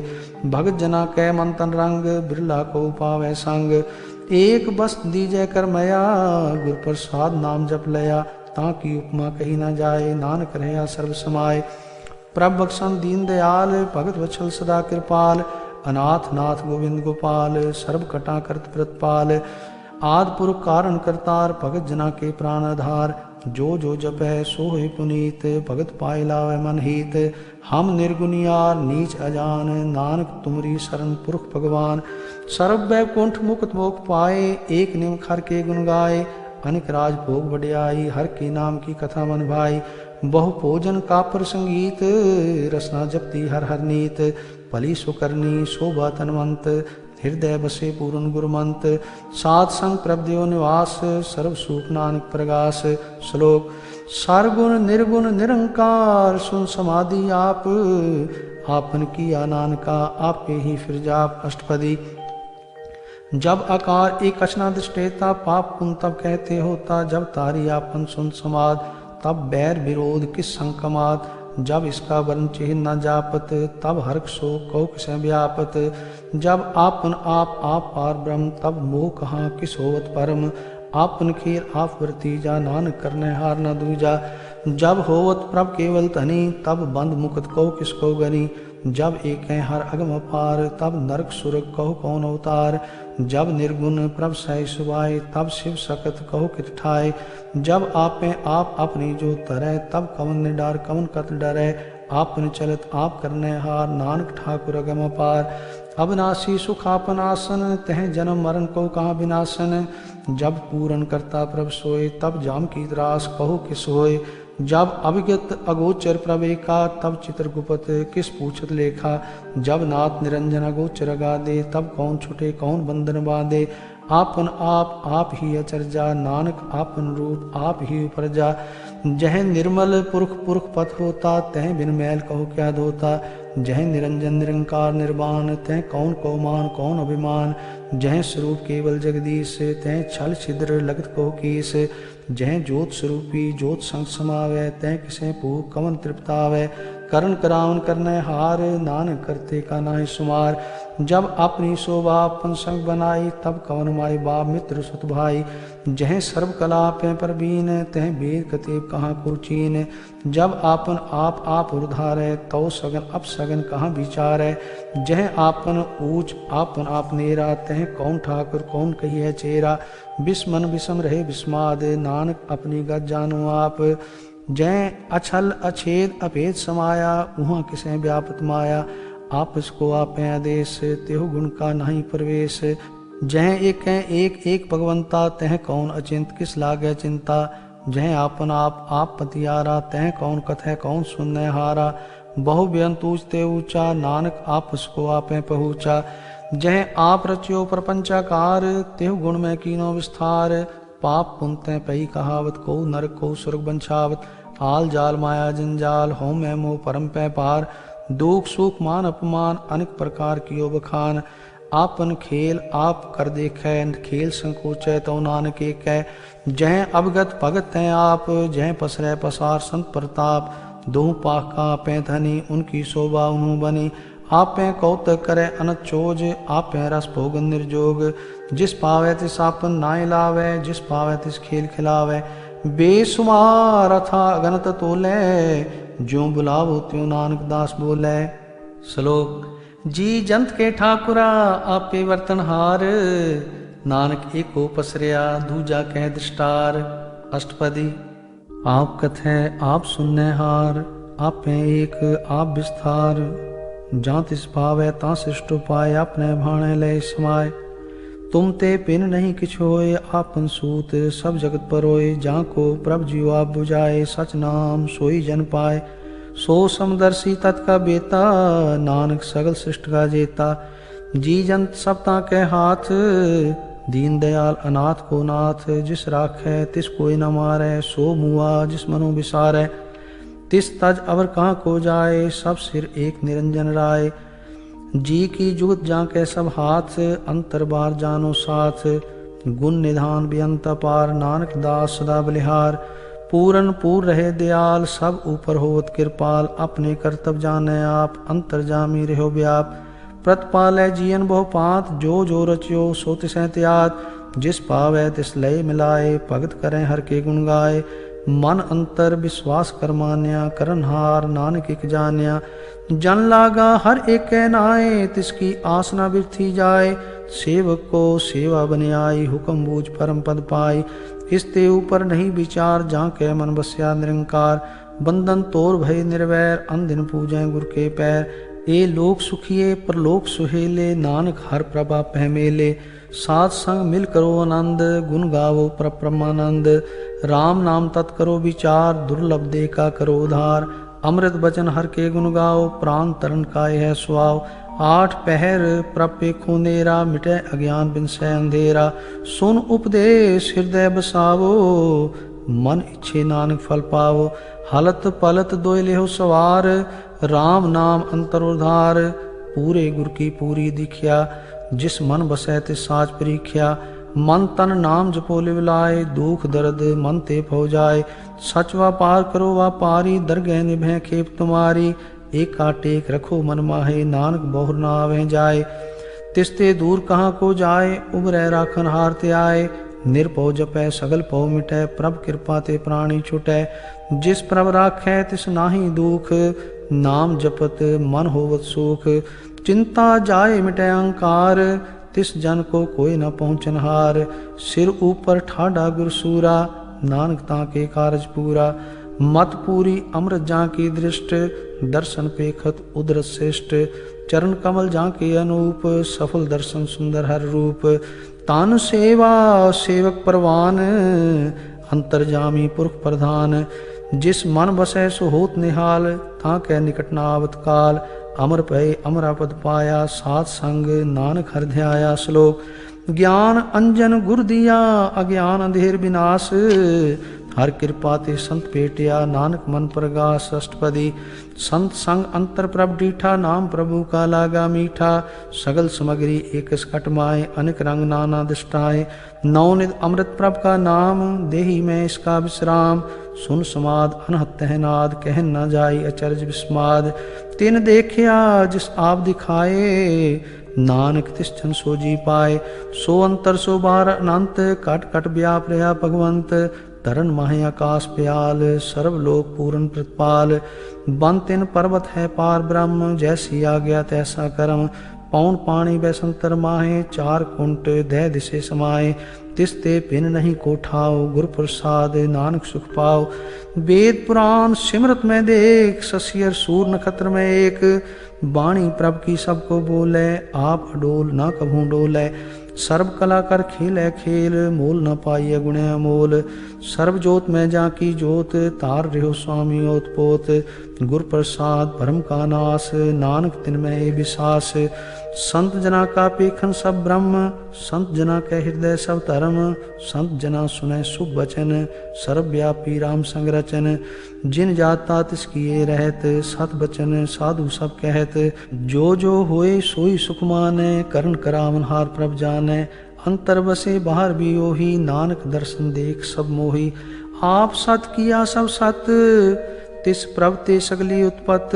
भगत जना कै मन तन रंग बिरला को पावै संग। एक बस दीजै कर मया गुर प्रसाद नाम जप लया। ताकि उपमा कही न जाए नानक रहया सर्व समाय। प्रभ बख्शन दीन दयाल भगत वत्सल सदा कृपाल। अनाथ नाथ गोविंद गोपाल सर्व कटा करत प्रतपाल। आद पुरख कारण करतार भगत जना के प्राण आधार। जो जो जप है सो है पुनीत भगत पाए लावे मन हित। हम निर्गुनियार नीच अजान नानक तुमरी शरण पुरख भगवान। सर्व वैकुंठ मुक्त मोक्ष पाए एक निम खर के गुण गाए। अनिक राज भोग बढ़ियाई हर के नाम की कथा मन भाई। बहु भोजन का पर संगीत रसना जपती हर हर नीत। भली सुकरनी शोभा तनवंत हृदय बसे पूर्ण गुरुमंत। सात संग प्रभदेव निवास सर्व सुख नानक प्रगास। श्लोक सरगुण निर्गुण निरंकार सुन समाधि आप। आपन किया नानका आपके ही फिर जाप। अष्टपदी जब आकार एक अचना दृष्टेता पाप पुन तब कहते होता। जब तारी आपन सुन समाद तब बैर विरोध किस संकमाद। जब इसका वर्ण चिन्ह न जापत तब हर्क शोक कौक से व्यापत। जब आपन आप पार ब्रह्म तब मोह कहाँ किस होवत परम। आपन खीर आप वर्ती जा नानक करने हार न दूजा। जब होवत प्रभ केवल धनी तब बंद मुक्त कौ किसको गनी। जब एक हर अगम पार तब नरक सुरग कहो कौन अवतार। जब निर्गुण प्रभ सह सुभाए तब शिव सकत कहो कित ठाए। जब आपे आप अपनी जो तरह तब कवन निडार कवन कत डरे। आपन चलत आप करने हार नानक ठाकुर अगम पार। अविनाशी सुख आपन आसन तह जन्म मरण को कहाँ विनाशन। जब पूरन करता प्रभ सोए तब जाम की त्रास कहो किस होए। जब अभिगत अगोचर प्रवेका तब चित्रगुप्त किस पूछत लेखा। जब नाथ निरंजन अगोचर गादे तब कौन छुटे कौन बंधन बांधे। आपन आप ही अचरजा नानक आपन रूप आप ही उपरजा। जह निर्मल पुरख पुरख पथ होता तह बिन मैल कहो क्या धोता। जह निरंजन निरंकार निर्वाण तह कौन को मान कौन अभिमान। जह स्वरूप केवल जगदीश तह छल छिद्र लगत को कीस। जह जोत स्वरूपी जोत संग समावै तह किसे भूख कवन तृप्तावै। करण करावन करने हार नानक करते का नाहि सुमार। जब अपनी शोभा अपन संग बनाई तब कवन माई बाप मित्र सुत भाई। जह सर्व कला पे परबीन तह वेद कतेब कहाँ को चीन। जब आपन आप उधारै तो सगन अपसगन कहाँ विचारै। जह आपन ऊंच आपन आप नेरा तह कौन ठाकुर कौन कहिए चेरा। बिस्मन बिसम रहे बिस्माद नानक अपनी गत जानो आप। जय अछल अछेद अभेद समाया वहाँ किसे व्यापत माया। आपस को आपे आदेश तेहु गुण का नहीं प्रवेश। जह एक भगवंता तह कौन अचिंत किस लागे चिंता। जह आपन आप पतियारा तह कौन कथै कौन सुनने हारा। बहु बेअंत ऊंचते ऊंचा नानक आपस को आपे पहुँचा। जह आप रचियो प्रपंचाकार तेहु गुण में कीनो विस्तार। पाप पुनते पई कहावत को नरक को स्वर्ग बंछावत। आल जाल माया जंजाल होम में मोह परम पै पार। दुख सुख मान अपमान अनेक प्रकार कियो बखान। आपन खेल आप कर देखे खेल संकोचै तो नानक एक है। जह अवगत भगत हैं आप जह पसरै पसार संत प्रताप। दो पाख का पैंथनी उनकी शोभा उन्हू बनी। आपे कौतक करे अनत चोज आपे रस भोगन निर्जोग। जिस पावे तिस आपन नाय लावे जिस पावे तिस खेल खिलावे। बेसुमार अथा अगनत तोले ज्यों बुलावो त्यों नानक दास बोले। श्लोक जी जंत के ठाकुरा आपे वर्तनहार। नानक एको पसरिया दूजा कह दृष्टार। अष्टपदी आप कथै आप सुनने हार। आपे एक आप विस्तार। जां तिस पावै तां सृष्ट उपाय अपने भाणे लय समाय। तुम ते पिन नहीं किछ होय आपन सूत सब जगत पर होय। जां को प्रभ जीव आप बुझाए सच नाम सोई जन पाए। सो समदर्शी तत्का बेता नानक सगल सृष्ट का जेता। जी जंत सब ताके हाथ दीन दयाल अनाथ को नाथ। जिस राखै तिस कोई न मारै सो मुआ जिस मनो विसारै। तिस तज अवर कहाँ को जाए सब सिर एक निरंजन राय। जी की जुगत जाके सब हाथ अंतर बार जानो साथ। गुण निधान बेअंत अपार नानक दास सदा बलिहार। पूरन पूर रहे दयाल सब ऊपर होवत कृपाल। अपने कर्तव्य जाने आप अंतर जामी रहो व्याप। प्रतिपालै जियन बहु पात जो जो रचियो सो तिसै त्यात। जिस पावै तिस लय मिलाए भगत करें हर के गुण गाए। मन अंतर विश्वास कर मान्या करनहार नानक एक जान्या। जन लागा हर एक नाए तिसकी आस न बिरथी जाए। सेवक को सेवा बन आई हुक्म बूझ परम पद पाई। इसते ऊपर नहीं विचार जां के मन बस्या निरंकार। बंधन तोर भय निर्वैर अनदिन पूजै गुर के पैर। ए लोक सुखिए परलोक सुहेले नानक हर प्रभा पहमेले। साथ संग मिल करो आनंद गुण गावो परमानंद। राम नाम तत् करो विचार दुर्लभ दे का करो उधार। अमृत बचन हर के गुण गाओ प्राण तरण काय है सुआव। आठ पहर प्रपे खूनेरा मिटे अज्ञान बिन से अंधेरा। सुन उपदेश हृदय बसावो मन इच्छे नानक फल पावो। हलत पलत दोय लेहो सवार राम नाम अंतर उधार। पूरे गुर की पूरी दिखिया जिस मन बसै तिस साच परीख्या। मन तन नाम जपो लिवलाए दुख दर्द मन ते फौ जाए। सच व्यापार करो व्यापारी दरगह निभे खेप तुम्हारी। एका टेक रखो मन माहे नानक बहुर न आवे जाए। तिसते दूर कहाँ को जाए उबरै राखन हार ते आए। निरपौ जपै सगल पौ मिटै प्रभ कृपा ते प्राणी छुटै। जिस प्रभ राखै तिस नाहि दुख नाम जपत मन होवत सुख। चिंता जाए मिटै अहंकार तिस जन को कोई न पहुँचनहार। सिर ऊपर ठाडा गुरसूरा नानक ताके कारज पूरा। मत पूरी अमृत जां की दृष्ट दर्शन पेखत उदरत श्रेष्ठ। चरण कमल जां के अनूप सफल दर्शन सुंदर हर रूप। तान सेवा सेवक परवान अंतर्जामी पुरख प्रधान। जिस मन बसै सो होत निहाल, ताकै निकट न आवत काल। अमर भय अमरापद पाया, सात संग नानक हर ध्याया। श्लोक। ज्ञान अंजन गुर दिया, अज्ञान अंधेर विनाश। हर कृपा ते संत भेटिया, नानक मन प्रगास। अष्टपदी। संत संग अंतर प्रभ डीठा, नाम प्रभु का लागा मीठा। सगल सामग्री एक सकट माए, अनेक रंग नाना दृष्टाए। नवनिध अमृत प्रभ का नाम, देही में इसका विश्राम। सुन समाद अनहत नाद, कह न जाई अचरज विस्माद। तिन देखिया जिस आप दिखाए, नानक तिस जन सो जी पाए। सो अंतर सो बार अनंत, कट कट व्याप रहा भगवंत। तरन माहे आकाश प्याल, सर्वलोक पूर्ण प्रतिपाल। बन तिन पर्वत है पार ब्रह्म, जैसी आज्ञा तैसा कर्म। पौन पानी बैसंतर माहे, चार कुंट दह दिशे समाए। तिसते पिन नहीं कोठाओ, गुर प्रसाद नानक सुख पाओ। वेद पुराण सिमरत में देख, शशियर सूर नक्षत्र में एक। वाणी प्रभ की सबको बोले, आप अडोल ना कभू डोले। सर्व कला कर खेलै खेल, मोल न पाइय गुण अमोल। सर्व जोत में जाकी जोत, तार रहो स्वामी ओतपोत। गुर प्रसाद भरम का नाश, नानक तिन में विश्वास। संत जना का पेखन सब ब्रह्म, संत जना के हृदय सब धर्म। संत जना सुने शुभ वचन, सर्वव्यापी राम संग रचन। जिन जाता तिस किए रहत, सत बचन साधु सब कहत। जो जो होए सोई सुख माने, करण करावन हार प्रभ जाने। अंतर बसे बाहर भी ओही, नानक दर्शन देख सब मोही। आप सत किया सब सत, तिस प्रभ ते सगली उत्पत।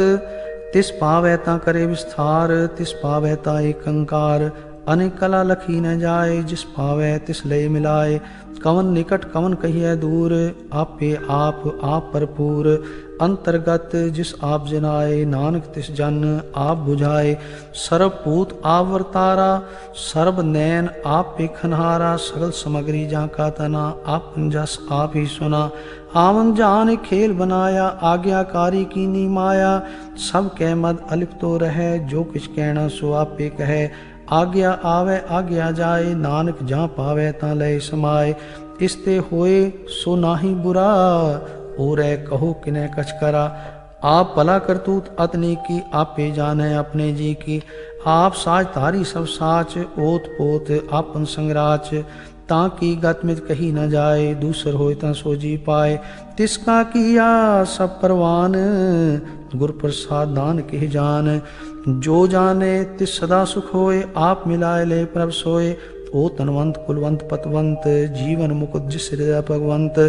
तिस पावै ता करे विस्तार, तिस पावै ता एक अंकार। अनेक कला लखी न जाए, जिस पावै तिस लय मिलाए। कवन निकट कवन कहिए दूर, आपे आप भरपूर। अंतर्गत जिस आप जनाए, नानक तिस जन आप बुझाए। सर्वभूत आवरतारा, सर्व नैन आप पेखनहारा। सगल सामग्री जाका तना, आप जस आप ही सुना। आवन जान खेल बनाया, आज्ञाकारी की नी माया। सब कह मद अलिप्त तो रहे, जो किछ कहना सो आपे कहे। आज्ञा आवे आज्ञा जाए, नानक जहाँ पावे ता लय समाए। इसते होए सो नाही बुरा, और कहो किने कछ करा। आप भला करतूत अतनी की, आपे जाने अपने जी की। आप साज तारी सब साच, ओत पोत आपन संगराच। ताकि गतमित कही न जाए, दूसर होए ता सो जी पाए। तिसका किया सब परवान, गुर प्रसाद दान के जान। जो जाने तिस सदा सुख होए, आप मिलाए ले प्रभ सोए। ओ तनवंत कुलवंत पतवंत, जीवन मुकुद जिस हृदय भगवंत।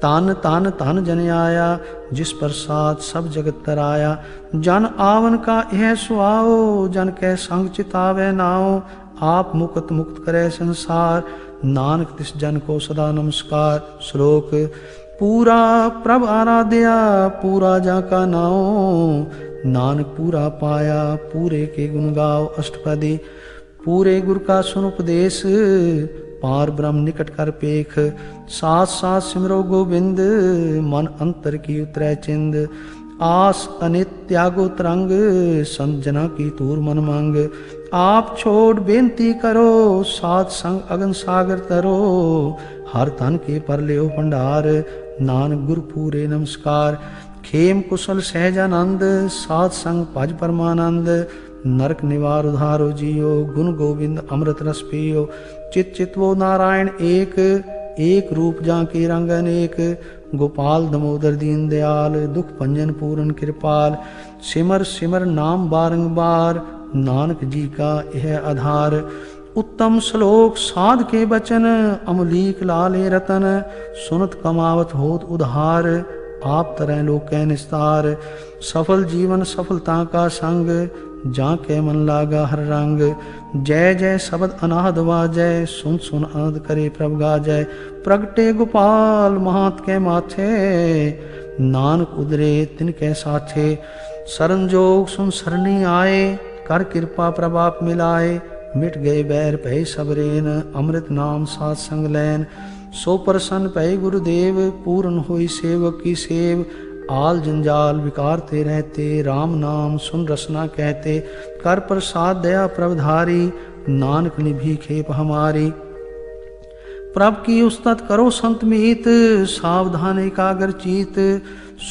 तान तान तान जन आया, जिस प्रसाद सब जगत तराया। जन आवन का यह सुआओ, जन कै संग चितावे नाओ। आप मुक्त मुक्त करे संसार, नानक तिस जन को सदा नमस्कार। श्लोक। पूरा प्रभ आराध्या, पूरा जाका नाओ। नानक पूरा पाया, पूरे के गुण गाओ। अष्टपदी। पूरे गुर का सुन उपदेश, पार ब्रह्म निकट कर पेख। साथ साथ सिमरो गोविंद, मन अंतर की उतरै चिंद। आस अनित त्यागो तरंग, संत जना की तूर मन मांग। आप छोड़ बेनती करो, साथ संग अगन सागर तरो। हर तन के पर ले भंडार, नानक गुरु पूरे नमस्कार। खेम कुशल सहजानंद, साथ संग भज परमानंद। नरक निवार उधारो जियो, गुण गोविंद अमृत रस पियो। चित चितवो नारायण एक, एक रूप जाके रंग अनेक। गोपाल दमोदर दीन दयाल, दुख भंजन पूरन कृपाल। सिमर सिमर नाम बारंबार, नानक जी का यह आधार। उत्तम श्लोक साध के बचन, अमलीक लाले रतन। सुनत कमावत होत उधार, आप तरह लोकै निस्तार। सफल जीवन सफलता का संग, जाके मन लागा हर रंग। जय जय शब्द अनाहद वाजय, सुन सुन आनंद करे प्रभ गाजय। प्रगटे गोपाल महात के माथे, नानक उदरे तिनके साथे। शरण जोग सुन सरनी आए, कर कृपा प्रभाप मिलाए। मिट गए बैर भय सबरेन, अमृत नाम साथ संग लैन। सो प्रसन्न भय गुरुदेव, पूर्ण हुई सेवक की सेव। आल जंजाल विकारते रहते, राम नाम सुन रसना कहते। कर प्रसाद दया प्रभधारी, नानक निभी खेप हमारी। प्रभ की उस्तत करो संत मीत, सावधान एकाग्र चीत।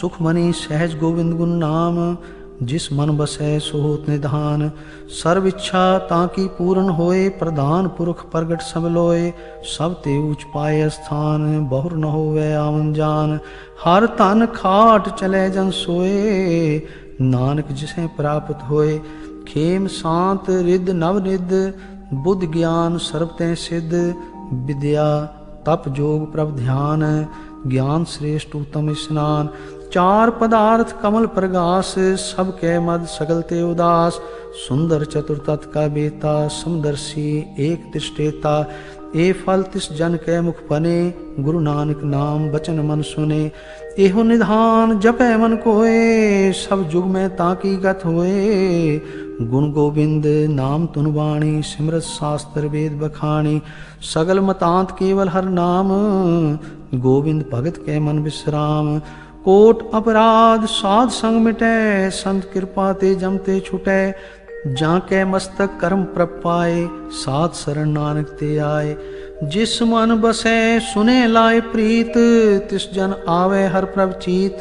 सुखमणि सहज गोविंद गुण नाम, जिस मन बसै सो होत निधान। सर्व इच्छा ताकि पूर्ण होए, प्रधान पुरख प्रगट सब लोए। सब ते ऊच पाए स्थान, बहुर न होवे आवन जान। हर तन खाट चले जन सोए, नानक जिसे प्राप्त होए। खेम शांत रिद नव निद, बुद्ध ज्ञान सर्व तैं सिद्ध। विद्या तप जोग प्रभ ध्यान, ज्ञान श्रेष्ठ उत्तम स्नान। चार पदार्थ कमल प्रगास, सब कै मद सगल ते उदास। सुंदर चतुर्तत का बेता, समदर्शी एक तिष्ठेता। ए फल तिस जन कै मुख बने, गुरु नानक नाम बचन मन सुने। एहो निधान जपै मन कोय, सब जुग में ताकी गत होए। गुण गोविंद नाम तुन वाणी, सिमरत शास्त्र वेद बखानी। सगल मतांत केवल हर नाम, गोविंद भगत कै मन विश्राम। कोट अपराध साध संग मिटै, संत कृपा ते जमते छुटै। जाके मस्तक कर्म प्रभ पाए, साध शरण नानक ते आए। जिस मन बसै सुने लाए प्रीत, तिस जन आवे हर प्रभ चीत।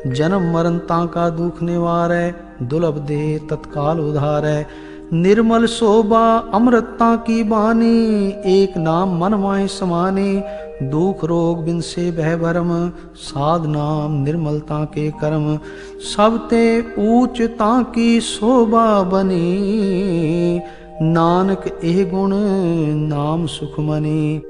जन्म मरण ताका दुख निवारै, दुर्लभ दे तत्काल उधारै। निर्मल शोभा अमृता की बानी, एक नाम मन माहि समानी। दुख रोग बिन से बह भरम, साध नाम निर्मलता के कर्म। सब ते ऊंचता की शोभा बनी, नानक एह गुण नाम सुखमनी।